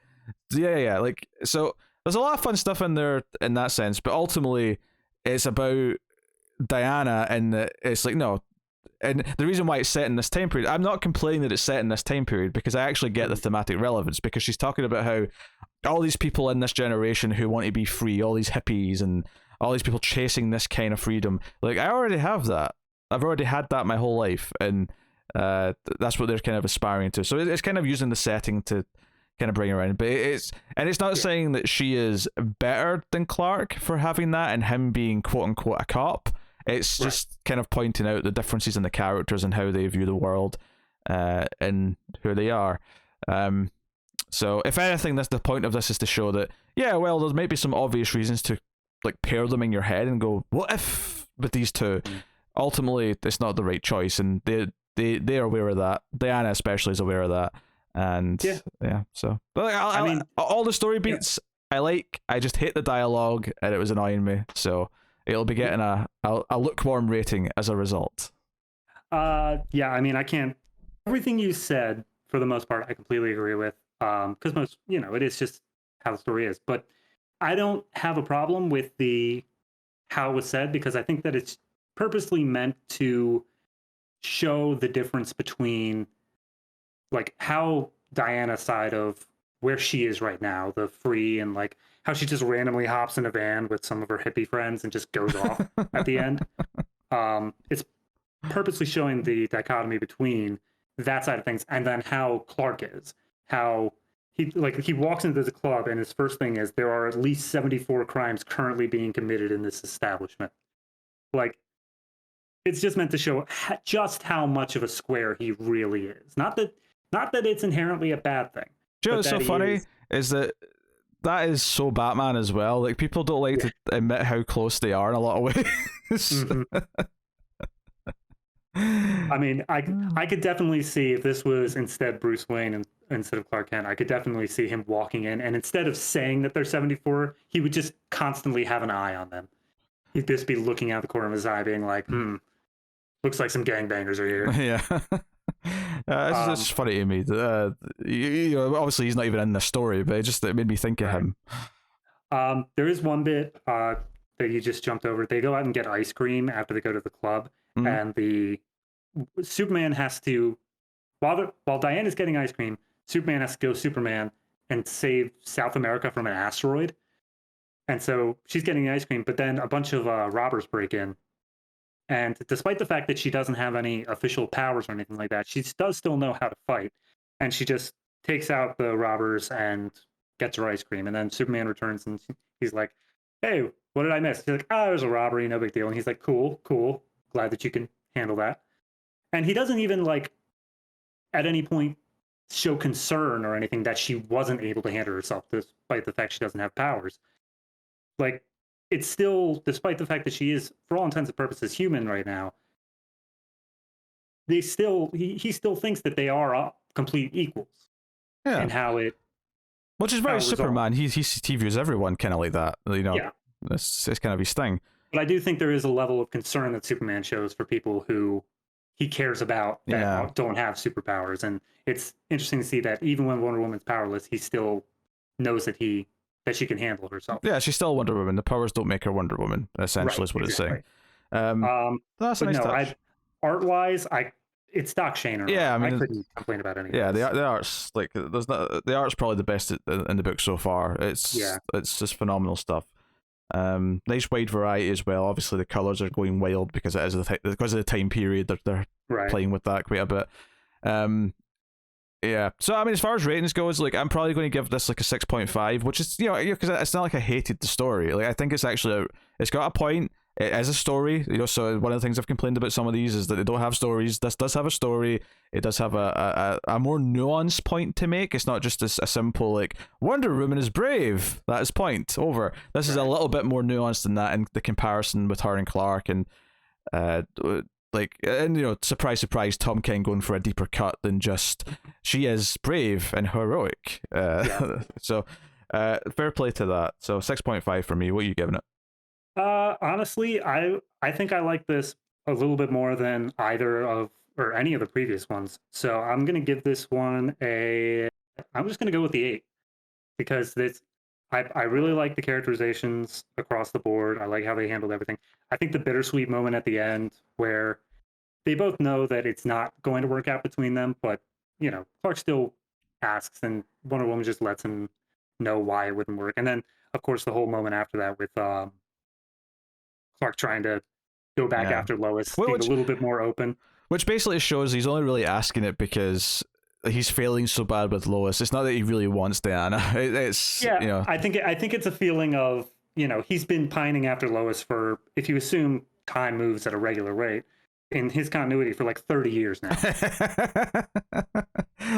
Speaker 1: like, so there's a lot of fun stuff in there in that sense, but ultimately it's about Diana, and it's like, no. And the reason why it's set in this time period, I'm not complaining that it's set in this time period because I actually get the thematic relevance, because she's talking about how all these people in this generation who want to be free, all these hippies and all these people chasing this kind of freedom, like, I already have that. I've already had that my whole life, and that's what they're kind of aspiring to. So it's kind of using the setting to kind of bring her in, but it's not saying that she is better than Clark for having that and him being quote unquote a cop. It's just kind of pointing out the differences in the characters and how they view the world, and who they are. So if anything, the point of this is to show that, yeah, well, there's maybe some obvious reasons to like pair them in your head and go, what if with these two? Ultimately, it's not the right choice, and they're aware of that. Diana especially is aware of that. And so, but I mean, all the story beats I like. I just hate the dialogue, and it was annoying me. So it'll be getting a lukewarm rating as a result.
Speaker 2: I mean, I can't. Everything you said, for the most part, I completely agree with. Because most, it is just how the story is. But I don't have a problem with how it was said, because I think that it's purposely meant to show the difference between, like, how Diana's side of where she is right now, the free, and like how she just randomly hops in a van with some of her hippie friends and just goes off at the end. It's purposely showing the dichotomy between that side of things and then how Clark is. How he walks into the club and his first thing is, there are at least 74 crimes currently being committed in this establishment. Like, it's just meant to show just how much of a square he really is. Not that it's inherently a bad thing.
Speaker 1: Do you know what's so funny is that is so Batman as well. Like, people don't like to admit how close they are in a lot of ways.
Speaker 2: I mean, I could definitely see if this was instead Bruce Wayne and instead of Clark Kent, I could definitely see him walking in, and instead of saying that they're 74, he would just constantly have an eye on them. He'd just be looking out the corner of his eye, being like, looks like some gangbangers are here.
Speaker 1: Yeah. It's just funny to me. Obviously he's not even in the story, but it made me think of him.
Speaker 2: There is one bit that you just jumped over. They go out and get ice cream after they go to the club, and the Superman has to, while Diana's getting ice cream, Superman has to go Superman and save South America from an asteroid. And so she's getting ice cream, but then a bunch of robbers break in. And despite the fact that she doesn't have any official powers or anything like that, she does still know how to fight. And she just takes out the robbers and gets her ice cream. And then Superman returns and he's like, hey, what did I miss? He's like, there's a robbery, no big deal. And he's like, cool. Glad that you can handle that. And he doesn't even, like, at any point show concern or anything that she wasn't able to handle herself, despite the fact she doesn't have powers. Like, it's still, despite the fact that she is, for all intents and purposes, human right now, he still thinks that they are complete equals.
Speaker 1: Yeah.
Speaker 2: And how it,
Speaker 1: which is very Superman. He views everyone kind of like that.
Speaker 2: Yeah.
Speaker 1: It's kind of his thing.
Speaker 2: But I do think there is a level of concern that Superman shows for people who he cares about that don't have superpowers. And it's interesting to see that even when Wonder Woman's powerless, he still knows that she can handle herself.
Speaker 1: Yeah, she's still Wonder Woman. The powers don't make her Wonder Woman, essentially, is what it's saying. That's a nice touch.
Speaker 2: Art-wise, it's Doc Shaner.
Speaker 1: Yeah, I mean,
Speaker 2: I couldn't complain about anything.
Speaker 1: Yeah, the art's like, the art's probably the best in the book so far. It's just phenomenal stuff. Nice wide variety as well. Obviously, the colors are going wild because it is because of the time period. They're playing with that quite a bit. Yeah. So I mean, as far as ratings goes, like, I'm probably going to give this like a 6.5, which is because it's not like I hated the story. Like, I think it's actually it's got a point. as a story. So one of the things I've complained about some of these is that they don't have stories. This does have a story. It does have a more nuanced point to make. It's not just a simple like Wonder Woman is brave. That is point over. This is a little bit more nuanced than that in the comparison with her and Clark, and surprise, surprise, Tom King going for a deeper cut than just she is brave and heroic. So fair play to that. So 6.5 for me. What are you giving it?
Speaker 2: Honestly, I think I like this a little bit more than either of or any of the previous ones. So I'm gonna give this one I'm just gonna go with the 8 because I really like the characterizations across the board. I like how they handled everything. I think the bittersweet moment at the end where they both know that it's not going to work out between them, but Clark still asks, and Wonder Woman just lets him know why it wouldn't work. And then, of course, the whole moment after that with Clark trying to go back after Lois, being a little bit more open.
Speaker 1: Which basically shows he's only really asking it because he's failing so bad with Lois. It's not that he really wants Diana.
Speaker 2: I think it's a feeling of he's been pining after Lois for, if you assume time moves at a regular rate, in his continuity for like 30 years now.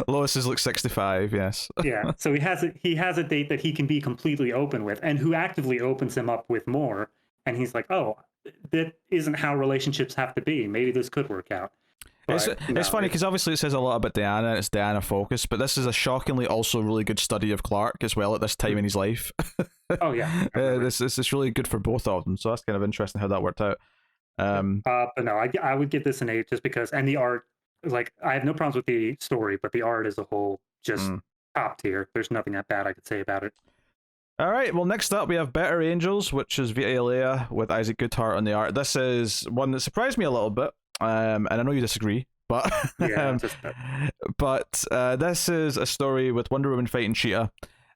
Speaker 1: Lois is like 65, yes.
Speaker 2: Yeah, so he has a date that he can be completely open with, and who actively opens him up with more. And he's like, oh, that isn't how relationships have to be. Maybe this could work out. But
Speaker 1: it's funny because obviously it says a lot about Diana. It's Diana focused, but this is a shockingly also really good study of Clark as well at this time in his life.
Speaker 2: Oh yeah,
Speaker 1: this is really good for both of them. So that's kind of interesting how that worked out.
Speaker 2: But no, I would give this an 8 just because, and the art, like I have no problems with the story, but the art as a whole just top tier. There's nothing that bad I could say about it.
Speaker 1: All right, well, next up we have Better Angels, which is Vita Alea with Isaac Goodhart on the art. This is one that surprised me a little bit, and I know you disagree, but this is a story with Wonder Woman fighting Cheetah,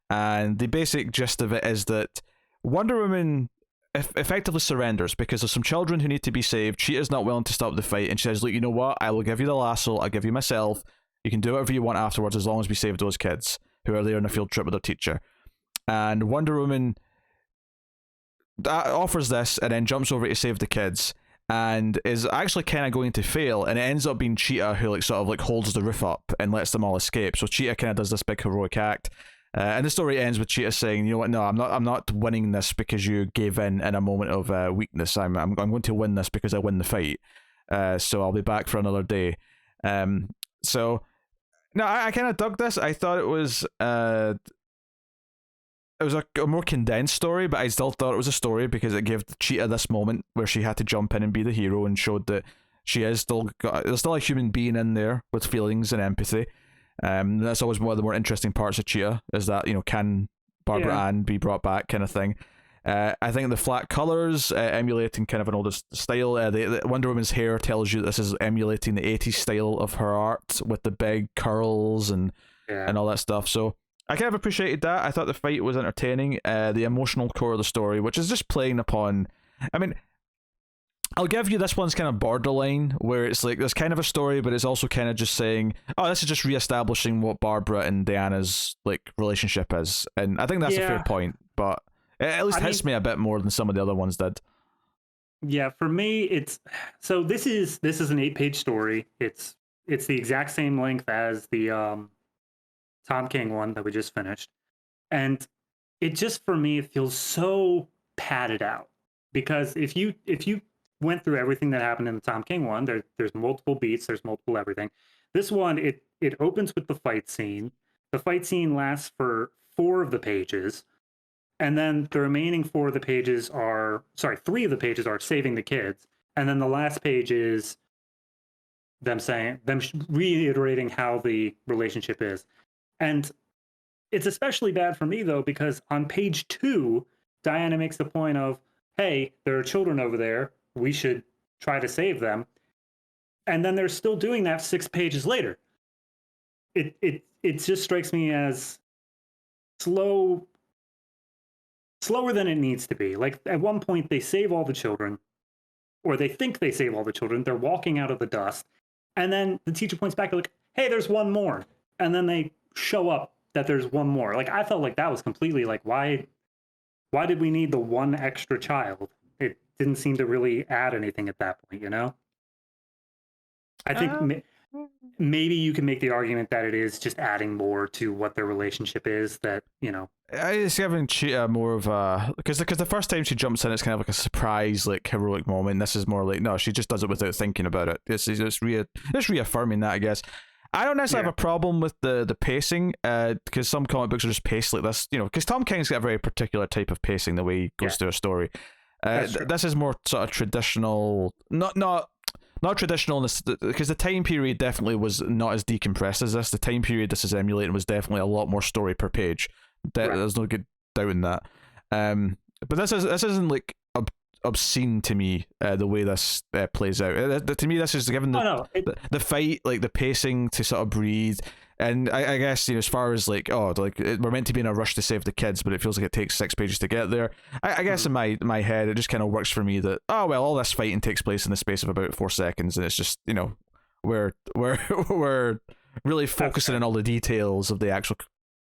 Speaker 1: and the basic gist of it is that Wonder Woman effectively surrenders because there's some children who need to be saved. Cheetah's not willing to stop the fight, and she says, look, you know what? I will give you the lasso, I'll give you myself, you can do whatever you want afterwards as long as we save those kids who are there on a field trip with their teacher. And Wonder Woman offers this and then jumps over to save the kids and is actually kind of going to fail, and it ends up being Cheetah who holds the roof up and lets them all escape. So Cheetah kind of does this big heroic act, and the story ends with Cheetah saying, you know what, no, I'm not winning this because you gave in a moment of weakness. I'm going to win this because I win the fight, so I'll be back for another day. So no, I kind of dug this. I thought it was a more condensed story, but I still thought it was a story because it gave Cheetah this moment where she had to jump in and be the hero and showed that she is there's still a human being in there with feelings and empathy. That's always one of the more interesting parts of Cheetah, is that, can Barbara Ann be brought back kind of thing. I think the flat colors, emulating kind of an older style. The Wonder Woman's hair tells you this is emulating the 80s style of her art with the big curls and all that stuff. So I kind of appreciated that. I thought the fight was entertaining. The emotional core of the story, which is just playing upon... I mean, I'll give you this one's kind of borderline, where it's like there's kind of a story, but it's also kind of just saying, oh, this is just reestablishing what Barbara and Diana's relationship is. And I think that's a fair point, but it at least hits me a bit more than some of the other ones did.
Speaker 2: Yeah, for me, it's... So this is an 8-page story. It's the exact same length as the... Tom King one that we just finished. And it just, for me, it feels so padded out. Because if you went through everything that happened in the Tom King one, there's multiple beats, there's multiple everything. This one, it opens with the fight scene. The fight scene lasts for 4 of the pages. And then the remaining 4 of the pages are... Sorry, 3 of the pages are saving the kids. And then the last page is them reiterating how the relationship is. And it's especially bad for me, though, because on page 2, Diana makes the point of, hey, there are children over there. We should try to save them. And then they're still doing that 6 pages later. It just strikes me as slower than it needs to be. Like, at one point, they save all the children, or they think they save all the children. They're walking out of the dust. And then the teacher points back, like, hey, there's one more. And then they show up that there's one more. Like, I felt like that was completely like, why did we need the one extra child? It didn't seem to really add anything at that point, you know? I think maybe you can make the argument that it is just adding more to what their relationship is, that, you know.
Speaker 1: It's giving Cheetah more of a, because the first time she jumps in, it's kind of like a surprise, like heroic moment. This is more like, no, she just does it without thinking about it. It's reaffirming that, I guess. I don't necessarily have a problem with the pacing, because some comic books are just paced like this, you know, because Tom King's got a very particular type of pacing, the way he goes through a story. This is more sort of traditional, not traditional, because the time period definitely was not as decompressed as this. The time period this is emulating was definitely a lot more story per page. There's no good doubt in that. But this isn't like obscene to me, the way this plays out. To me, this is given the fight, like the pacing to sort of breathe. And I guess, you know, as far as like, we're meant to be in a rush to save the kids, but it feels like it takes 6 pages to get there. I guess in my head, it just kind of works for me that, all this fighting takes place in the space of about 4 seconds, and it's just, you know, we're really focusing on all the details of the actual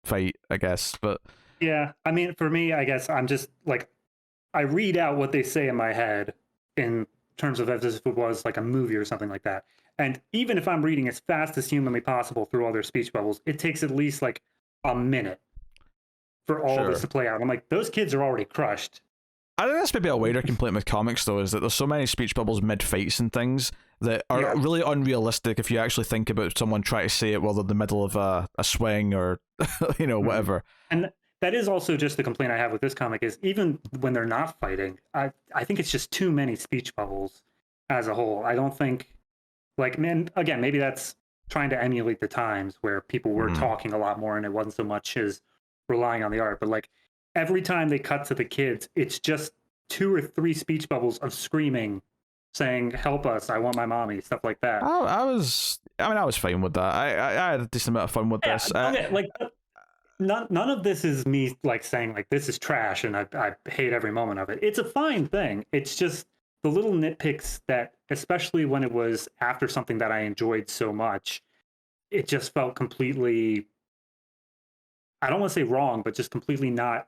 Speaker 1: fight, I guess. But
Speaker 2: yeah, I mean, for me, I guess I'm just like, I read out what they say in my head in terms of as if it was like a movie or something like that. And even if I'm reading as fast as humanly possible through all their speech bubbles, it takes at least like a minute for all this to play out. I'm like, those kids are already crushed.
Speaker 1: I think that's maybe a wider complaint with comics, though, is that there's so many speech bubbles mid-fights and things that are really unrealistic if you actually think about someone trying to say it while they're in the middle of a swing or, you know, whatever.
Speaker 2: And that is also just the complaint I have with this comic, is even when they're not fighting, I think it's just too many speech bubbles as a whole. I don't think, like, man, again, maybe that's trying to emulate the times where people were talking a lot more and it wasn't so much as relying on the art. But like, every time they cut to the kids, it's just 2 or 3 speech bubbles of screaming, saying, "Help us, I want my mommy," stuff like that.
Speaker 1: I was fine with that. I had a decent amount of fun with this.
Speaker 2: Okay, like, none of this is me like saying like this is trash and I hate every moment of it. It's a fine thing. It's just the little nitpicks that, especially when it was after something that I enjoyed so much, it just felt completely, I don't want to say wrong, but just completely not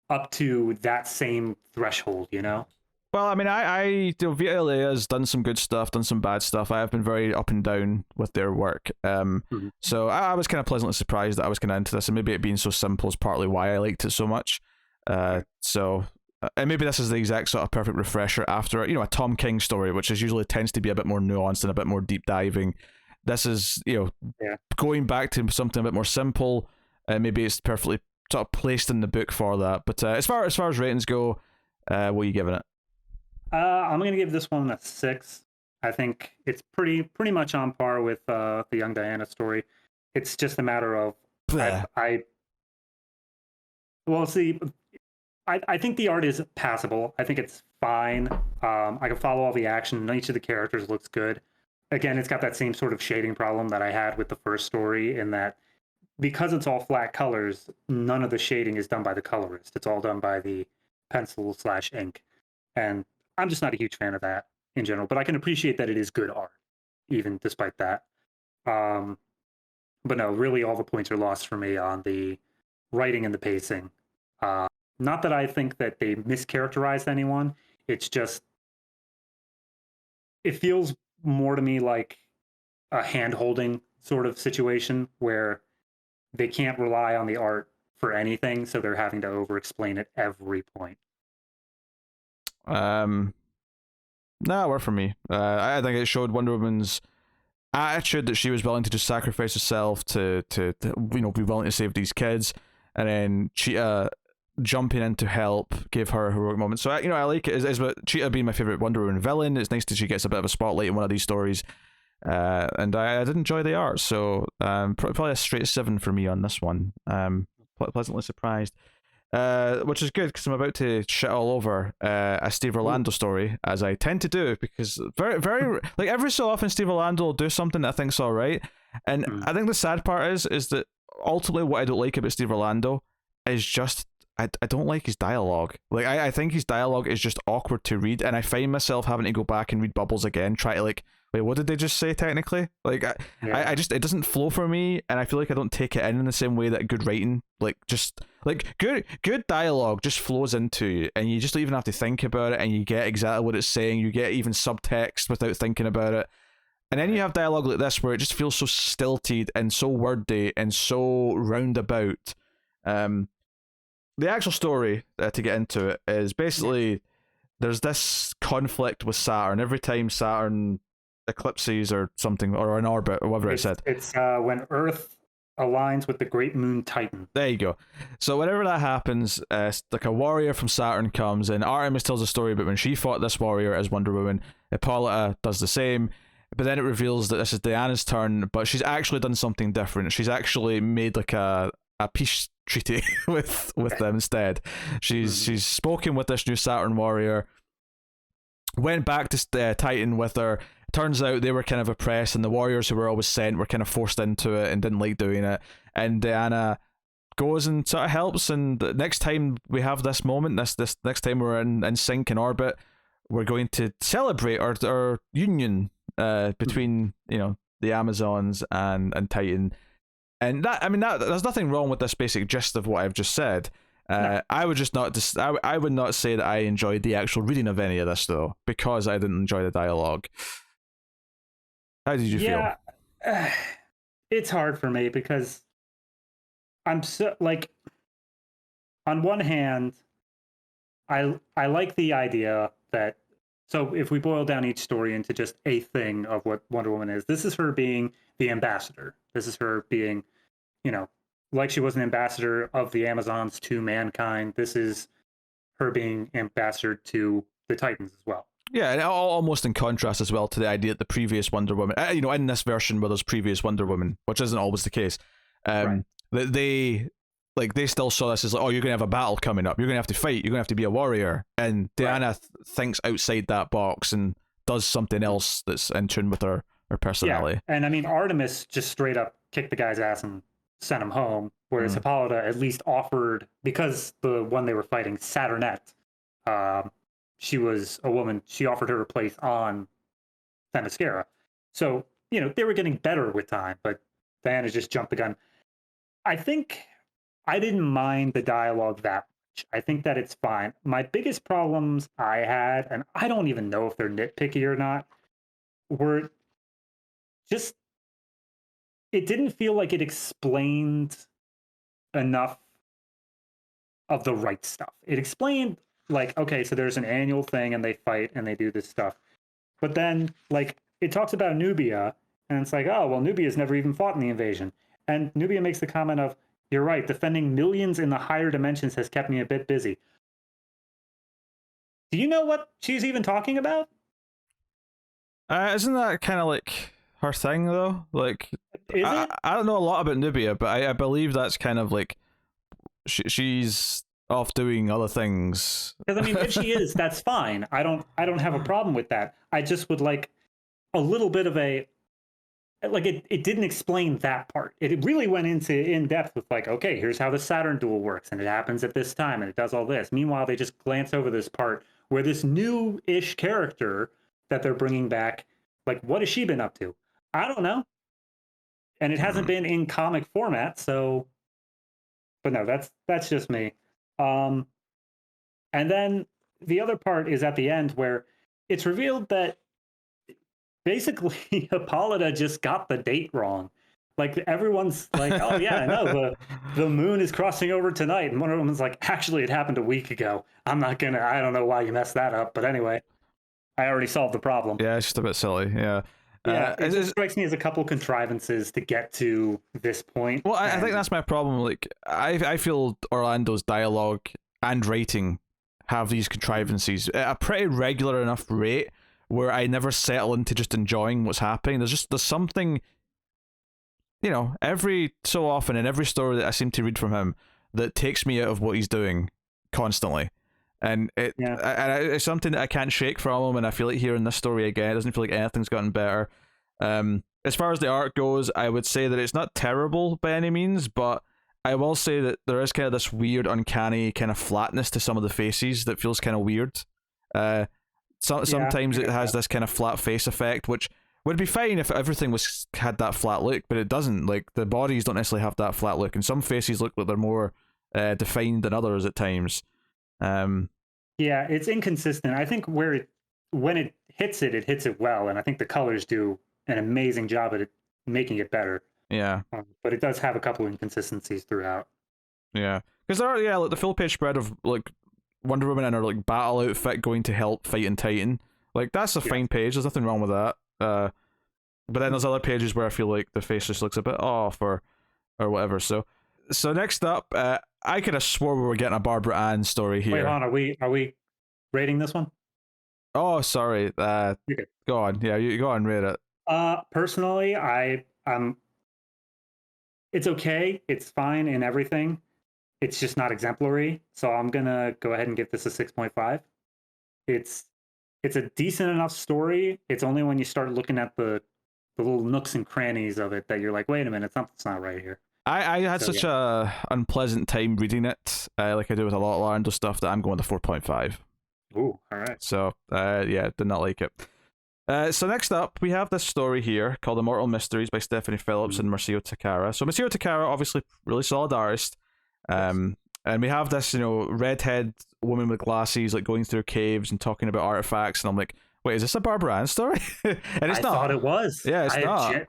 Speaker 2: up to that same threshold, you know?
Speaker 1: Well, I mean, I VLA has done some good stuff, done some bad stuff. I have been very up and down with their work. So I was kind of pleasantly surprised that I was kind of into this, and maybe it being so simple is partly why I liked it so much. And maybe this is the exact sort of perfect refresher after, you know, a Tom King story, which is usually tends to be a bit more nuanced and a bit more deep diving. This is, you know, going back to something a bit more simple. Maybe it's perfectly sort of placed in the book for that. But as far as ratings go, what are you giving it?
Speaker 2: I'm gonna give this one a 6. I think it's pretty much on par with the Young Diana story. It's just a matter of I think the art is passable. I think it's fine. I can follow all the action. Each of the characters looks good. Again, it's got that same sort of shading problem that I had with the first story, in that because it's all flat colors, none of the shading is done by the colorist. It's all done by the pencil/ink. And I'm just not a huge fan of that in general, but I can appreciate that it is good art, even despite that. But no, really all the points are lost for me on the writing and the pacing. Not that I think that they mischaracterized anyone. It's just, it feels more to me like a hand-holding sort of situation where they can't rely on the art for anything, so they're having to over-explain at every point.
Speaker 1: No, worked for me. I think it showed Wonder Woman's attitude, that she was willing to just sacrifice herself to you know, be willing to save these kids, and then Cheetah jumping in to help gave her a heroic moment. So, you know, I like it. Is what Cheetah being my favorite Wonder Woman villain. It's nice that she gets a bit of a spotlight in one of these stories, and I did enjoy the art. So probably a straight 7 for me on this one. Pleasantly surprised. Which is good, because I'm about to shit all over a Steve Orlando story, as I tend to do, because very like every so often Steve Orlando will do something that I think's all right, and I think the sad part is that ultimately what I don't like about Steve Orlando is just I don't like his dialogue. Like I think his dialogue is just awkward to read, and I find myself having to go back and read bubbles again, try to like, wait, what did they just say technically? Like I just, it doesn't flow for me, and I feel like I don't take it in the same way that good writing, like, just Like good dialogue just flows into you, and you just don't even have to think about it, and you get exactly what it's saying. You get even subtext without thinking about it. And then you have dialogue like this where it just feels so stilted and so wordy and so roundabout. The actual story, to get into it, is basically there's this conflict with Saturn. Every time Saturn eclipses or something, or in orbit, or whatever it said.
Speaker 2: It's when Earth aligns with the great moon Titan.
Speaker 1: There you go. So whenever that happens, like a warrior from Saturn comes, and Artemis tells a story about when she fought this warrior as Wonder Woman. Hippolyta does the same. But then it reveals that this is Diana's turn, but she's actually done something different. She's actually made like a peace treaty with them instead. She's spoken with this new Saturn warrior, went back to Titan with her. Turns out they were kind of oppressed, and the warriors who were always sent were kind of forced into it and didn't like doing it. And Diana goes and sort of helps, and the next time we have this moment, this next time we're in sync in orbit, we're going to celebrate our union between the Amazons and Titan. And that there's nothing wrong with this basic gist of what I've just said.
Speaker 2: No.
Speaker 1: I would not say that I enjoyed the actual reading of any of this though, because I didn't enjoy the dialogue. How did you feel?
Speaker 2: It's hard for me because I'm so like, on one hand, I like the idea that, so if we boil down each story into just a thing of what Wonder Woman is, this is her being the ambassador. This is her being, like she was an ambassador of the Amazons to mankind. This is her being ambassador to the Titans as well.
Speaker 1: Yeah, and almost in contrast as well to the idea that the previous Wonder Woman, in this version where there's previous Wonder Woman, which isn't always the case,
Speaker 2: Right.
Speaker 1: that they still saw this as like, oh, you're gonna have a battle coming up, you're gonna have to fight, you're gonna have to be a warrior, and Diana thinks outside that box and does something else that's in tune with her personality.
Speaker 2: Yeah. And Artemis just straight up kicked the guy's ass and sent him home, whereas Hippolyta at least offered, because the one they were fighting, Saturnette, she was a woman, she offered her a place on Themyscira. So, they were getting better with time, but Diana just jumped the gun. I think I didn't mind the dialogue that much. I think that it's fine. My biggest problems I had, and I don't even know if they're nitpicky or not, were just, it didn't feel like it explained enough of the right stuff. It explained, like, okay, so there's an annual thing and they fight and they do this stuff. But then, like, it talks about Nubia, and it's like, oh, well, Nubia's never even fought in the invasion. And Nubia makes the comment of, you're right, defending millions in the higher dimensions has kept me a bit busy. Do you know what she's even talking about?
Speaker 1: Isn't that kind of like her thing though? Like, I don't know a lot about Nubia, but I believe that's kind of like she's off doing other things.
Speaker 2: Because if she is, that's fine. I don't have a problem with that. I just would like a little bit of a, like, it didn't explain that part. It really went into in depth with, like, okay, here's how the Saturn duel works, and it happens at this time, and it does all this. Meanwhile, they just glance over this part where this new-ish character that they're bringing back, like, what has she been up to? I don't know. And it hasn't been in comic format, so. But no, that's just me. And then the other part is at the end where it's revealed that basically Hippolyta just got the date wrong. Like, everyone's like, oh yeah, I know, the moon is crossing over tonight. And Wonder Woman's like, actually, it happened a week ago. I don't know why you messed that up. But anyway, I already solved the problem.
Speaker 1: Yeah, it's just a bit silly. Yeah.
Speaker 2: Yeah, it just strikes me as a couple contrivances to get to this point.
Speaker 1: Well, I think that's my problem. Like, I feel Orlando's dialogue and writing have these contrivances at a pretty regular enough rate where I never settle into just enjoying what's happening. There's something, every so often in every story that I seem to read from him that takes me out of what he's doing constantly. And it's something that I can't shake from him, and I feel like here in this story again, it doesn't feel like anything's gotten better. As far as the art goes, I would say that it's not terrible by any means, but I will say that there is kind of this weird, uncanny kind of flatness to some of the faces that feels kind of weird. Sometimes it has this kind of flat face effect, which would be fine if everything had that flat look, but it doesn't. Like, the bodies don't necessarily have that flat look, and some faces look like they're more defined than others at times.
Speaker 2: Yeah, it's inconsistent. I think when it hits it hits it well, and I think the colors do an amazing job at it, making it better.
Speaker 1: Yeah,
Speaker 2: But it does have a couple inconsistencies throughout.
Speaker 1: yeah, because there are like the full page spread of like Wonder Woman in her like battle outfit going to help fighting Titan. Like that's a fine page. There's nothing wrong with that. But then there's other pages where I feel like the face just looks a bit off or whatever. So next up, I could have swore we were getting a Barbara Ann story here.
Speaker 2: Wait, hold on. Are we rating this one?
Speaker 1: Oh, sorry.
Speaker 2: Okay.
Speaker 1: Go on. Yeah, you go on, rate it.
Speaker 2: Personally, it's okay. It's fine and everything. It's just not exemplary. So I'm gonna go ahead and give this a 6.5. It's a decent enough story. It's only when you start looking at the little nooks and crannies of it that you're like, wait a minute, something's not right here.
Speaker 1: I had such a unpleasant time reading it, like I do with a lot of Orlando stuff, that I'm going to 4.5.
Speaker 2: Ooh, all right.
Speaker 1: So, yeah, did not like it. So next up, we have this story here called Immortal Mysteries by Stephanie Phillips and Marcio Takara. So Marcio Takara, obviously, really solid artist. And we have this, redhead woman with glasses, like going through caves and talking about artifacts. And I'm like, wait, is this a Barbara Ann story? And it's not.
Speaker 2: I thought it was.
Speaker 1: Yeah, it's not.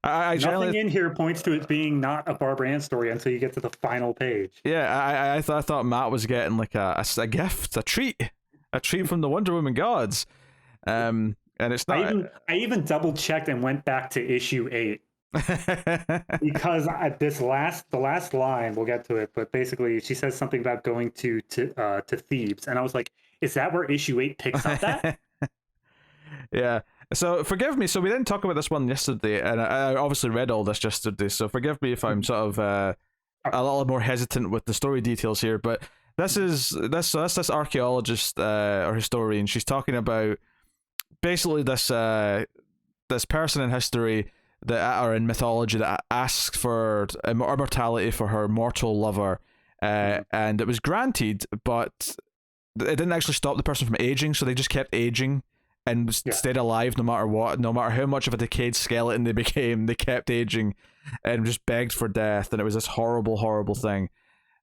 Speaker 1: I
Speaker 2: nothing in here points to it being not a Barbara Ann story until you get to the final page.
Speaker 1: Yeah, I thought Matt was getting like a gift, a treat from the Wonder Woman gods. And it's not.
Speaker 2: I even double checked and went back to issue 8 because the last line, we'll get to it, but basically she says something about going to Thebes, and I was like, is that where issue 8 picks up that?
Speaker 1: Yeah. So forgive me. So we didn't talk about this one yesterday, and I obviously read all this yesterday. So forgive me if I'm sort of a little more hesitant with the story details here. But this archaeologist or historian. She's talking about basically this person in history that or in mythology that asks for immortality for her mortal lover, and it was granted, but it didn't actually stop the person from aging. So they just kept aging and stayed alive no matter what, no matter how much of a decayed skeleton they became. They kept aging and just begged for death, and it was this horrible, horrible thing.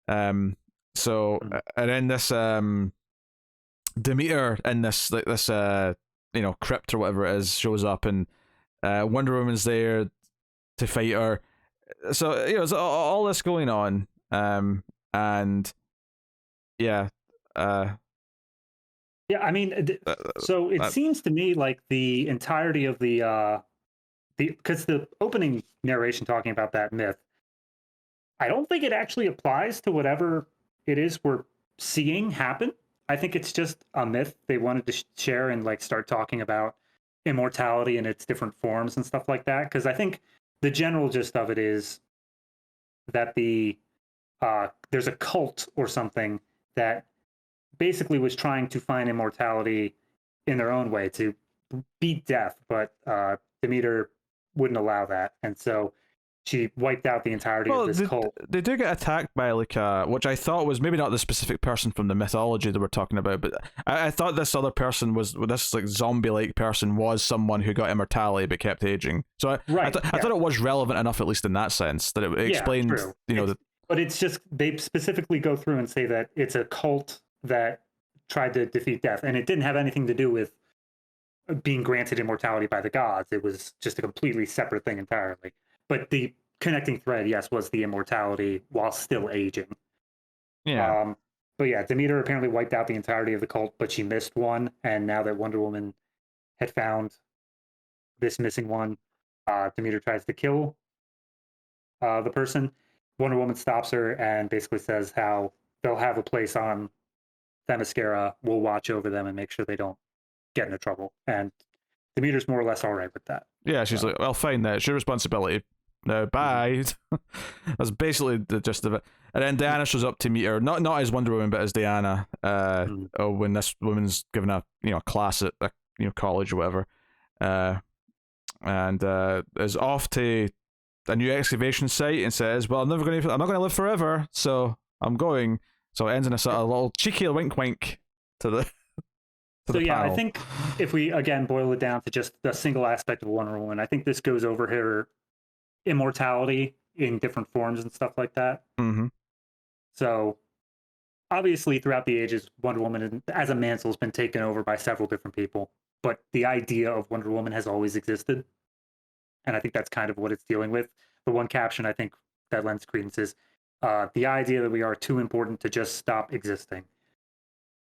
Speaker 1: So and then this Demeter in this crypt or whatever it is shows up, and Wonder Woman's there to fight her. So it's all this going on, and yeah.
Speaker 2: Yeah, I mean, so it seems to me like the entirety of because the opening narration talking about that myth, I don't think it actually applies to whatever it is we're seeing happen. I think it's just a myth they wanted to share and like start talking about immortality and its different forms and stuff like that. Because I think the general gist of it is that there's a cult or something that basically was trying to find immortality in their own way to beat death, but Demeter wouldn't allow that, and so she wiped out the entirety of this cult.
Speaker 1: They do get attacked by like which I thought was maybe not the specific person from the mythology that we're talking about, but I thought this other person was this like zombie-like person was someone who got immortality but kept aging. So I thought it was relevant enough, at least in that sense, that it explained
Speaker 2: But it's just they specifically go through and say that it's a cult that tried to defeat death, and it didn't have anything to do with being granted immortality by the gods. It was just a completely separate thing entirely. But the connecting thread, yes, was the immortality while still aging.
Speaker 1: Yeah.
Speaker 2: But yeah, Demeter apparently wiped out the entirety of the cult, but she missed one, and now that Wonder Woman had found this missing one, Demeter tries to kill the person. Wonder Woman stops her and basically says how they'll have a place on Themyscira. We'll watch over them and make sure they don't get into trouble. And Demeter's more or less all right with that.
Speaker 1: Yeah, she's like, well, fine, it's your responsibility. No, bye. That's basically the gist of it. And then Diana shows up to meet her, not as Wonder Woman, but as Diana. When this woman's given a class at a college or whatever, and is off to a new excavation site and says, "Well, I'm not going to live forever, so I'm going." So it ends in a sort of little cheeky wink wink to the.
Speaker 2: I think if we again boil it down to just a single aspect of Wonder Woman, I think this goes over her immortality in different forms and stuff like that.
Speaker 1: Mm-hmm.
Speaker 2: So obviously, throughout the ages, Wonder Woman as a mantle has been taken over by several different people. But the idea of Wonder Woman has always existed, and I think that's kind of what it's dealing with. The one caption I think that lends credence is the idea that we are too important to just stop existing.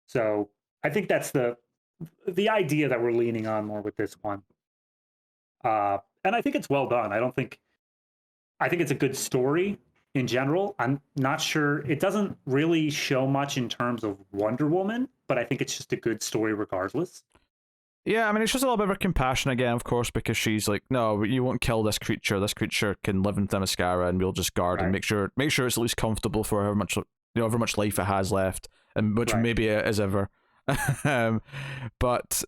Speaker 2: So I think that's the idea that we're leaning on more with this one. And I think it's well done. I think it's a good story in general. I'm not sure. It doesn't really show much in terms of Wonder Woman, but I think it's just a good story regardless.
Speaker 1: Yeah, I mean, it's just a little bit of her compassion again, of course, because she's like, no, you won't kill this creature. This creature can live in Themyscira, and we'll just guard and make sure it's at least comfortable for however much life it has left, and which maybe it is ever. But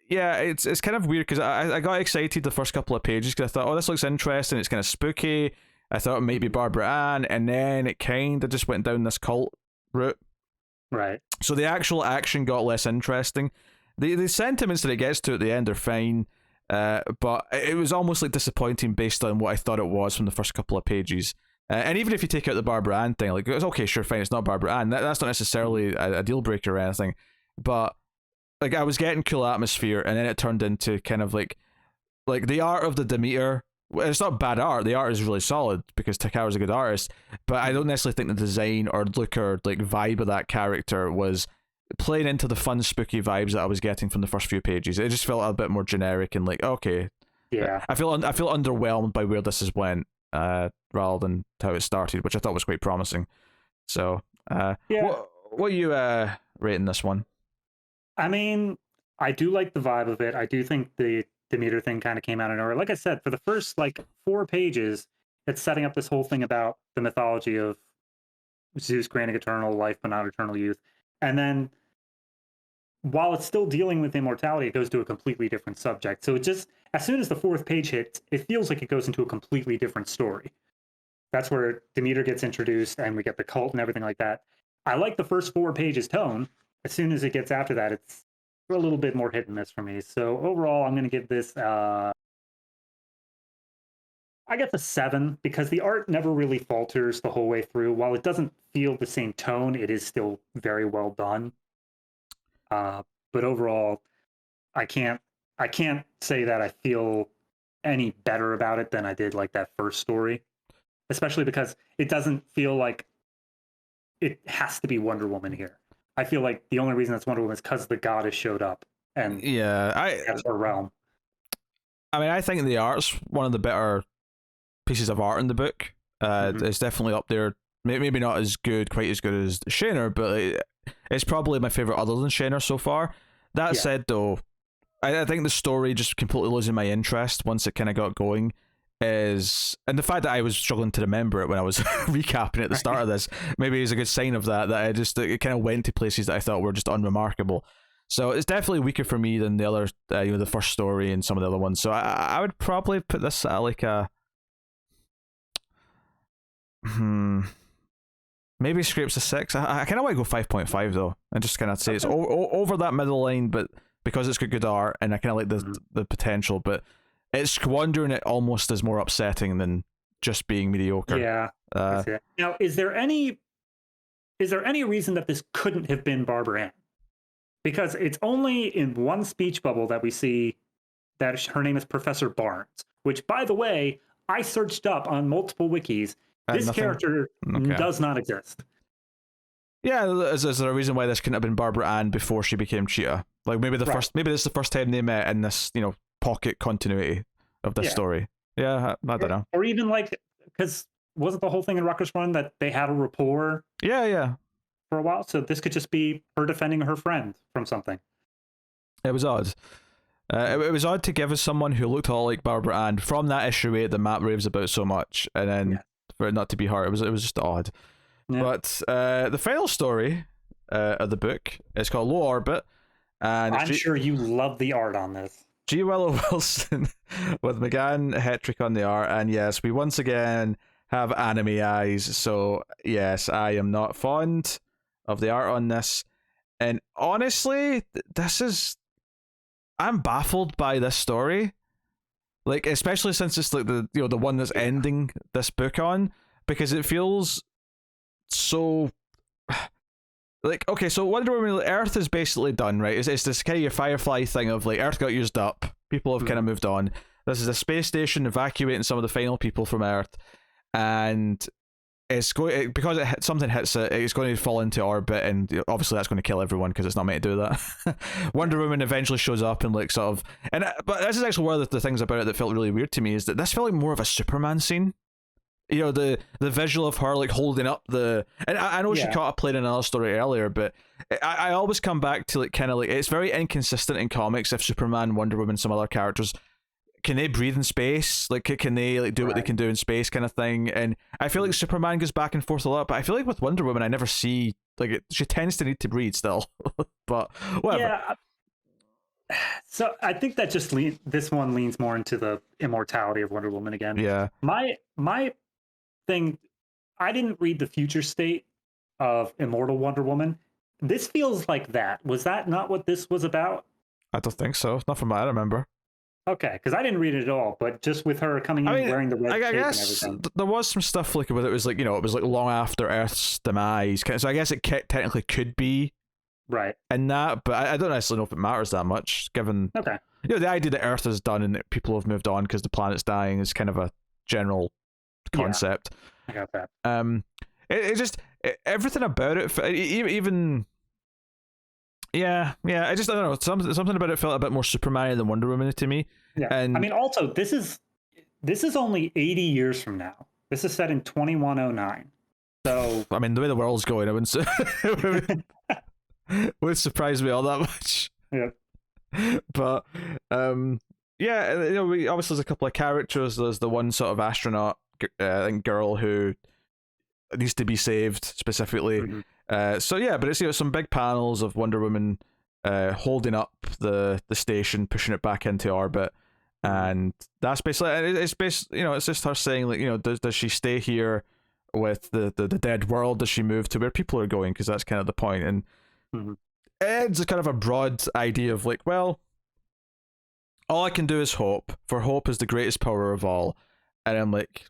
Speaker 1: yeah, it's kind of weird because I got excited the first couple of pages because I thought, oh, this looks interesting. It's kind of spooky. I thought it might be Barbara Ann, and then it kind of just went down this cult route.
Speaker 2: Right.
Speaker 1: So the actual action got less interesting. The sentiments that it gets to at the end are fine, but it was almost like disappointing based on what I thought it was from the first couple of pages. And even if you take out the Barbara Ann thing, like, it's okay, sure, fine, it's not Barbara Ann. That's not necessarily a deal breaker or anything. But like, I was getting cool atmosphere, and then it turned into kind of like the art of the Demeter. It's not bad art. The art is really solid because Takara's a good artist. But I don't necessarily think the design or look or like vibe of that character was playing into the fun, spooky vibes that I was getting from the first few pages. It just felt a bit more generic and like, okay,
Speaker 2: yeah.
Speaker 1: I feel underwhelmed by where this has went, rather than how it started, which I thought was quite promising. So,
Speaker 2: yeah.
Speaker 1: What are you rating this one?
Speaker 2: I mean, I do like the vibe of it. I do think the Demeter thing kind of came out of nowhere. Like I said, for the first like 4 pages, it's setting up this whole thing about the mythology of Zeus granting eternal life but not eternal youth, and then while it's still dealing with immortality, it goes to a completely different subject. So it just, as soon as the 4th page hits, it feels like it goes into a completely different story. That's where Demeter gets introduced and we get the cult and everything like that. I like the first 4 pages tone. As soon as it gets after that, it's a little bit more hit and miss for me. So overall, I'm going to give this, I guess, a 7, because the art never really falters the whole way through. While it doesn't feel the same tone, it is still very well done. But overall, I can't say that I feel any better about it than I did like that first story, especially because it doesn't feel like it has to be Wonder Woman here. I feel like the only reason it's Wonder Woman is because the goddess showed up, and that's her realm.
Speaker 1: I mean, I think the art's one of the better pieces of art in the book. It's definitely up there. Maybe not as good, quite as good as Shaner, but it's probably my favorite other than Shaner so far. That said, though, I think the story just completely losing my interest once it kind of got going is, and the fact that I was struggling to remember it when I was recapping at the start of this, maybe is a good sign of that it kind of went to places that I thought were just unremarkable. So it's definitely weaker for me than the other, the first story and some of the other ones. So I would probably put this at like a maybe scrapes a 6. I kind of want to go 5.5 though, and just kind of say it's over that middle line, but because it's got good art and I kind of like the potential, but it's squandering it almost is more upsetting than just being mediocre.
Speaker 2: Yeah. Now, is there any reason that this couldn't have been Barbara Ann? Because it's only in one speech bubble that we see that her name is Professor Barnes, which, by the way, I searched up on multiple wikis. This character does not exist.
Speaker 1: Yeah, is there a reason why this couldn't have been Barbara Ann before she became Cheetah? Like maybe this is the first time they met in this, pocket continuity of this story. Yeah, I don't know.
Speaker 2: Or even like, because wasn't the whole thing in Ruckus Run that they had a rapport?
Speaker 1: Yeah.
Speaker 2: For a while, so this could just be her defending her friend from something.
Speaker 1: It was odd. It was odd to give us someone who looked all like Barbara Ann from that issue 8 that Matt raves about so much, and then for it not to be her, it was just odd. Yeah. But the final story of the book is called Low Orbit, and
Speaker 2: I'm sure you love the art on this.
Speaker 1: G. Willow Wilson with McGann Hetrick on the art, and yes, we once again have anime eyes. So yes, I am not fond of the art on this, and honestly, I'm baffled by this story, like especially since it's like the one that's ending this book on, because it feels so like, okay, so Wonder Woman, like, Earth is basically done, right? It's this kind of your Firefly thing of like Earth got used up, people have kind of moved on. This is a space station evacuating some of the final people from Earth, and it's going because something hits it. It's going to fall into orbit, and obviously that's going to kill everyone because it's not meant to do that. Wonder Woman eventually shows up and like sort of, but this is actually one of the things about it that felt really weird to me is that this felt like more of a Superman scene. You know, the visual of her like holding up the, and I know she caught a plane in another story earlier, but I always come back to like kind of like it's very inconsistent in comics if Superman, Wonder Woman, some other characters, can they breathe in space? Like, can they like do what they can do in space, kind of thing? And I feel like Superman goes back and forth a lot, but I feel like with Wonder Woman, I never see like she tends to need to breathe still. But whatever.
Speaker 2: Yeah. So I think that just this one leans more into the immortality of Wonder Woman again.
Speaker 1: Yeah.
Speaker 2: My thing, I didn't read the future state of Immortal Wonder Woman. This feels like that. Was that not what this was about?
Speaker 1: I don't think so. Not from what I remember.
Speaker 2: Okay, because I didn't read it at all, but just with her coming in wearing the red cape and everything.
Speaker 1: There was some stuff like where it was like, you know, it was like long after Earth's demise. So I guess it technically could be
Speaker 2: right
Speaker 1: in that, but I don't necessarily know if it matters that much, given
Speaker 2: you
Speaker 1: know, the idea that Earth is done and that people have moved on because the planet's dying is kind of a general concept.
Speaker 2: Yeah, I got that.
Speaker 1: It just everything about it, even. Yeah, I don't know. Something about it felt a bit more Superman than Wonder Woman to me.
Speaker 2: Yeah,
Speaker 1: and
Speaker 2: I mean, also this is only 80 years from now. This is set in 2109. So
Speaker 1: I mean, the way the world's going, I wouldn't say would surprise me all that much.
Speaker 2: Yeah,
Speaker 1: but yeah, you know, we obviously there's a couple of characters. There's the one sort of astronaut, I think, girl who needs to be saved specifically. So yeah, but it's, you know, some big panels of Wonder Woman holding up the station, pushing it back into orbit, and that's basically you know, it's just her saying like, you know, does she stay here with the dead world? Does she move to where people are going? Because that's kind of the point. And it's a kind of a broad idea of like, well, all I can do is hope, for hope is the greatest power of all. And I'm like,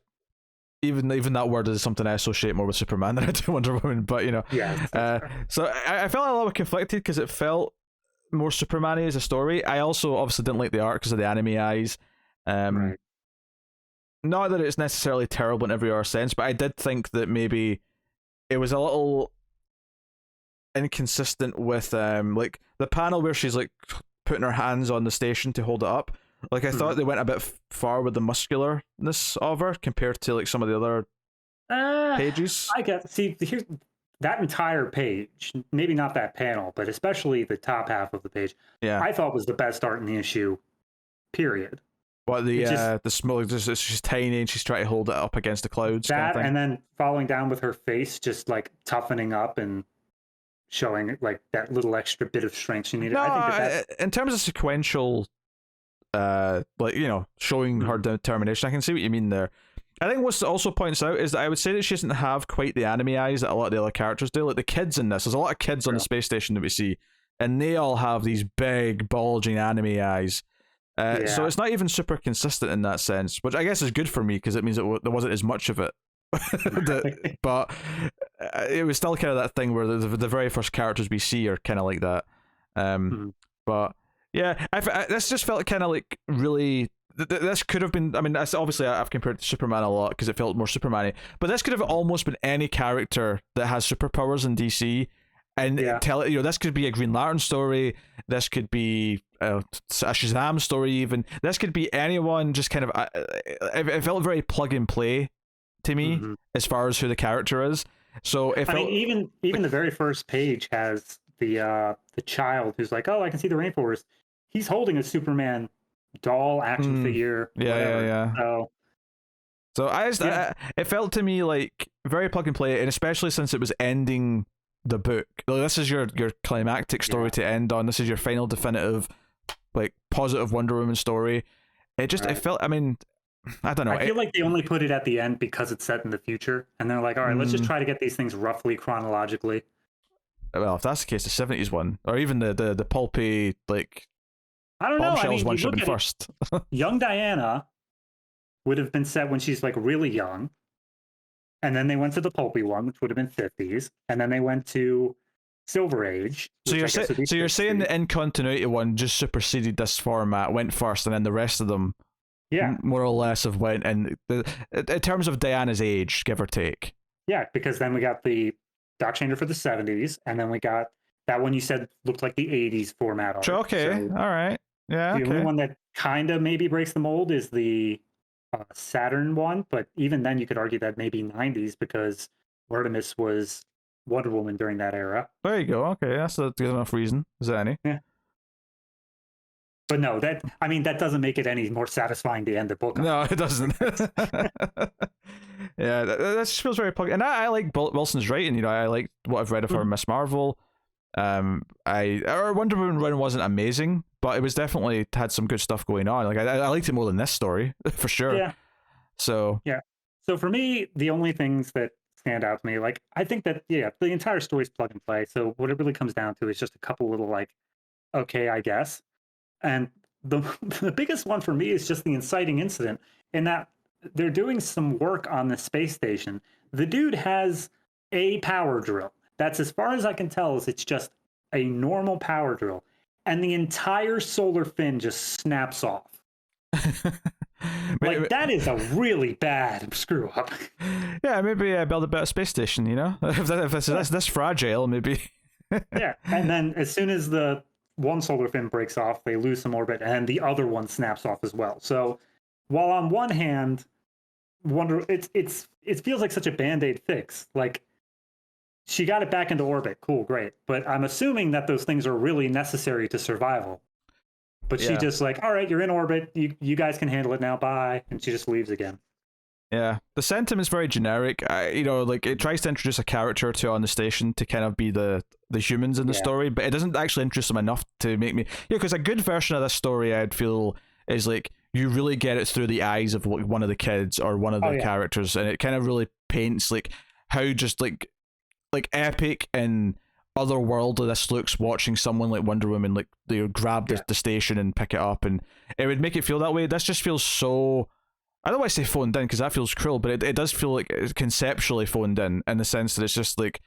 Speaker 1: even that word is something I associate more with Superman than I do Wonder Woman, but you know, so I felt a little bit conflicted because it felt more Superman-y as a story. I also obviously didn't like the art because of the anime eyes. Not that it's necessarily terrible in every other sense, but I did think that maybe it was a little inconsistent with like the panel where she's like putting her hands on the station to hold it up. Like, I thought they went a bit far with the muscularness of her compared to like some of the other pages.
Speaker 2: Here's that entire page, maybe not that panel, but especially the top half of the page.
Speaker 1: Yeah,
Speaker 2: I thought was the best art in the issue. Period.
Speaker 1: What the small? She's tiny and she's trying to hold it up against the clouds.
Speaker 2: That
Speaker 1: kind of thing.
Speaker 2: And then falling down with her face, just like toughening up and showing like that little extra bit of strength she needed.
Speaker 1: No,
Speaker 2: I think that's...
Speaker 1: in terms of sequential. Like, you know, showing her determination, I can see what you mean there. I think what also points out is that I would say that she doesn't have quite the anime eyes that a lot of the other characters do. Like the kids in this, there's a lot of kids on the space station that we see, and they all have these big bulging anime eyes. So it's not even super consistent in that sense, which I guess is good for me because it means that there wasn't as much of it. But it was still kind of that thing where the very first characters we see are kind of like that. But yeah, this just felt kind of like really. This could have been. I mean, obviously I've compared it to Superman a lot because it felt more Superman-y. But this could have almost been any character that has superpowers in DC, and this could be a Green Lantern story. This could be a Shazam story. Even this could be anyone. Just kind of. It felt very plug and play to me as far as who the character is. So I
Speaker 2: mean, even the very first page has the child who's like, oh, I can see the rainforest. He's holding a Superman doll action figure.
Speaker 1: Yeah. So it felt to me like very plug and play, and especially since it was ending the book. Like, this is your climactic story to end on. This is your final definitive, like, positive Wonder Woman story. It felt. I mean, I don't know.
Speaker 2: I feel like they only put it at the end because it's set in the future, and they're like, all right, let's just try to get these things roughly chronologically.
Speaker 1: Well, if that's the case, the 70s one, or even the pulpy, like,
Speaker 2: I don't know.
Speaker 1: Bombshells one should have been first.
Speaker 2: Young Diana would have been set when she's like really young, and then they went to the pulpy one, which would have been 50s, and then they went to Silver Age.
Speaker 1: So you're saying the in continuity one just superseded this format, went first, and then the rest of them, more or less, have went in terms of Diana's age, give or take.
Speaker 2: Yeah, because then we got the Doc Shander for the 70s, and then we got that one you said looked like the 80s format.
Speaker 1: Sure, okay, so all right, yeah.
Speaker 2: The only one that kind of maybe breaks the mold is the Saturn one, but even then you could argue that maybe 90s because Artemis was Wonder Woman during that era.
Speaker 1: There you go. Okay, that's a good enough reason. Is there any?
Speaker 2: Yeah. But no, that doesn't make it any more satisfying to end the book.
Speaker 1: No, it doesn't. Yeah, that just feels very puggy. And I like Wilson's writing. You know, I like what I've read of her, Miss Marvel. Our Wonder Woman run wasn't amazing, but it was definitely had some good stuff going on. Like I liked it more than this story for sure.
Speaker 2: Yeah.
Speaker 1: So
Speaker 2: for me, the only things that stand out to me, like I think that the entire story's plug and play. So what it really comes down to is just a couple little like, okay, I guess. And the biggest one for me is just the inciting incident in that they're doing some work on the space station. The dude has a power drill. That's as far as I can tell is it's just a normal power drill. And the entire solar fin just snaps off. Like, that is a really bad screw up.
Speaker 1: Yeah, maybe build a better space station, you know? if that's this fragile, maybe.
Speaker 2: Yeah, and then as soon as the one solar fin breaks off, they lose some orbit, and the other one snaps off as well. So while on one hand, it feels like such a Band-Aid fix. Like, she got it back into orbit. Cool, great. But I'm assuming that those things are really necessary to survival. But she just like, all right, you're in orbit. You guys can handle it now. Bye. And she just leaves again.
Speaker 1: Yeah, the sentiment's very generic. Like it tries to introduce a character or two on the station to kind of be the humans in the story, but it doesn't actually interest them enough to make me. Yeah, because a good version of this story, I'd feel, is like you really get it through the eyes of one of the kids or one of the characters, and it kind of really paints like how just like epic and otherworldly this looks, watching someone like Wonder Woman like grab the station and pick it up, and it would make it feel that way. This just feels so, I don't want to say phoned in because that feels cruel, but it does feel like it's conceptually phoned in the sense that it's just like,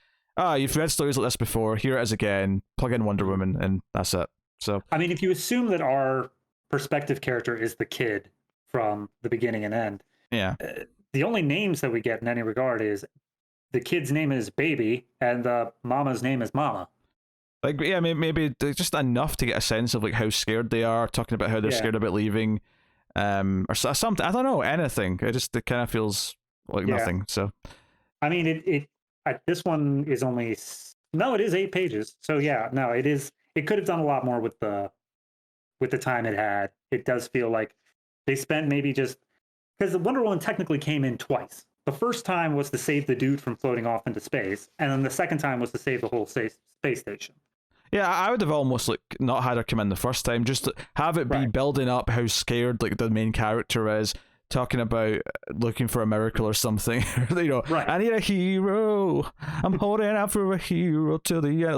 Speaker 1: you've read stories like this before, here it is again, plug in Wonder Woman, and that's it. So I
Speaker 2: mean, if you assume that our perspective character is the kid from the beginning and end, the only names that we get in any regard is the kid's name is Baby and the mama's name is Mama.
Speaker 1: Like, yeah, maybe just enough to get a sense of like how scared they are, talking about how they're scared about leaving, or something. I don't know, anything. It kind of feels like nothing. So, I
Speaker 2: mean, this one is only it is 8 pages. So it is. It could have done a lot more with the time it had. It does feel like they spent maybe just because the Wonder Woman technically came in twice. The first time was to save the dude from floating off into space, and then the second time was to save the whole space station.
Speaker 1: Yeah, I would have almost like not had her come in the first time, just to have it be building up how scared like the main character is, talking about looking for a miracle or something. I need a hero. I'm holding out for a hero till the end.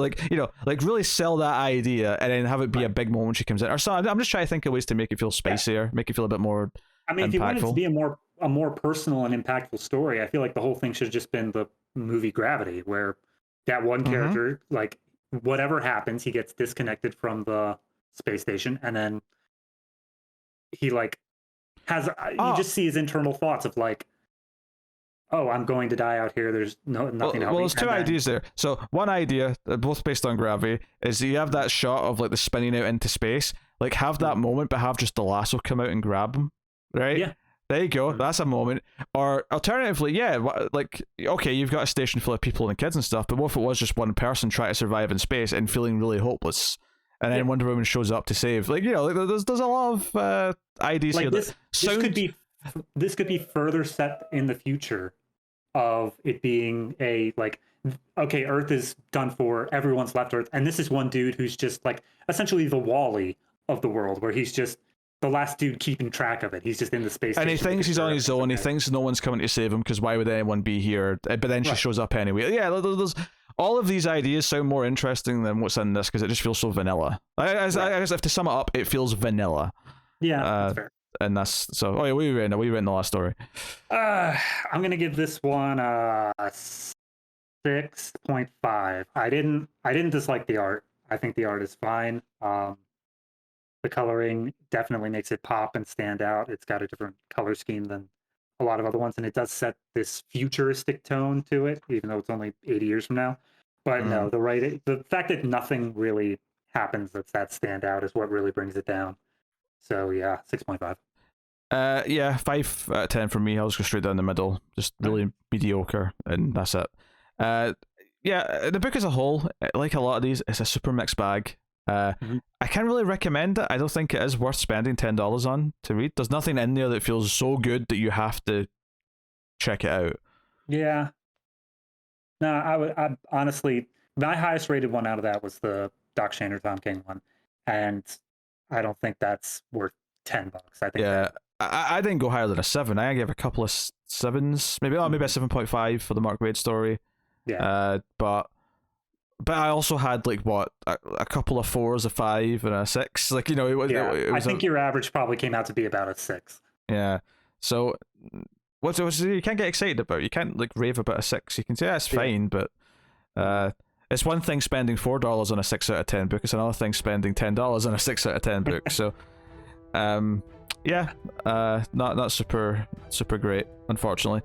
Speaker 1: Like really sell that idea, and then have it be a big moment when she comes in. Or so I'm just trying to think of ways to make it feel spicier, make it feel a bit more.
Speaker 2: I mean, if you want it to be a more personal and impactful story, I feel like the whole thing should have just been the movie Gravity, where that one character, like whatever happens, he gets disconnected from the space station, and then he like has you just see his internal thoughts of like, oh, I'm going to die out here. There's nothing.
Speaker 1: Well, there's two ideas there. So one idea, both based on Gravity, is you have that shot of like the spinning out into space, like have that moment, but have just the lasso come out and grab him. Right?
Speaker 2: Yeah.
Speaker 1: There you go. That's a moment. Or alternatively, like, okay, you've got a station full of people and kids and stuff, but what if it was just one person trying to survive in space and feeling really hopeless, and then Wonder Woman shows up to save? Like, there's a lot of ideas
Speaker 2: like
Speaker 1: here.
Speaker 2: This could be further set in the future of it being a like, okay, Earth is done for, everyone's left Earth, and this is one dude who's just like essentially the Wall-E of the world, where he's just the last dude keeping track of it. He's just in the space station.
Speaker 1: And he thinks he's on his own. He thinks no one's coming to save him because why would anyone be here? But then she shows up anyway. Yeah, there's all of these ideas sound more interesting than what's in this because it just feels so vanilla. I guess if to sum it up, it feels vanilla.
Speaker 2: Yeah, that's fair.
Speaker 1: and that's so. Oh yeah, we were in the last story.
Speaker 2: I'm gonna give this one a 6.5. I didn't dislike the art. I think the art is fine. The coloring definitely makes it pop and stand out. It's got a different color scheme than a lot of other ones, and it does set this futuristic tone to it, even though it's only 80 years from now. But no, the fact that nothing really happens that's that stand out is what really brings it down. So yeah, 6.5.
Speaker 1: Yeah, 5 out of 10 for me. I'll just go straight down the middle. Just really mediocre, and that's it. Yeah, the book as a whole, like a lot of these, it's a super mixed bag. I can't really recommend it. I don't think it is worth spending $10 on to read. There's nothing in there that feels so good that you have to check it out.
Speaker 2: Yeah. No, I honestly, my highest rated one out of that was the Doc Shaner Tom King one, and I don't think that's worth $10. I think.
Speaker 1: Yeah, I didn't go higher than a 7. I gave a couple of 7s, maybe a 7.5 for the Mark Waid story.
Speaker 2: Yeah.
Speaker 1: But I also had like what a couple of 4s, a 5, and a 6. Like, you know, it was.
Speaker 2: I think your average probably came out to be about a 6.
Speaker 1: Yeah. So what you can't get excited about. You can't like rave about a 6. You can say that's fine, but it's one thing spending $4 on a 6 out of 10 book. It's another thing spending $10 on a 6 out of 10 book. So, yeah, not super great, unfortunately.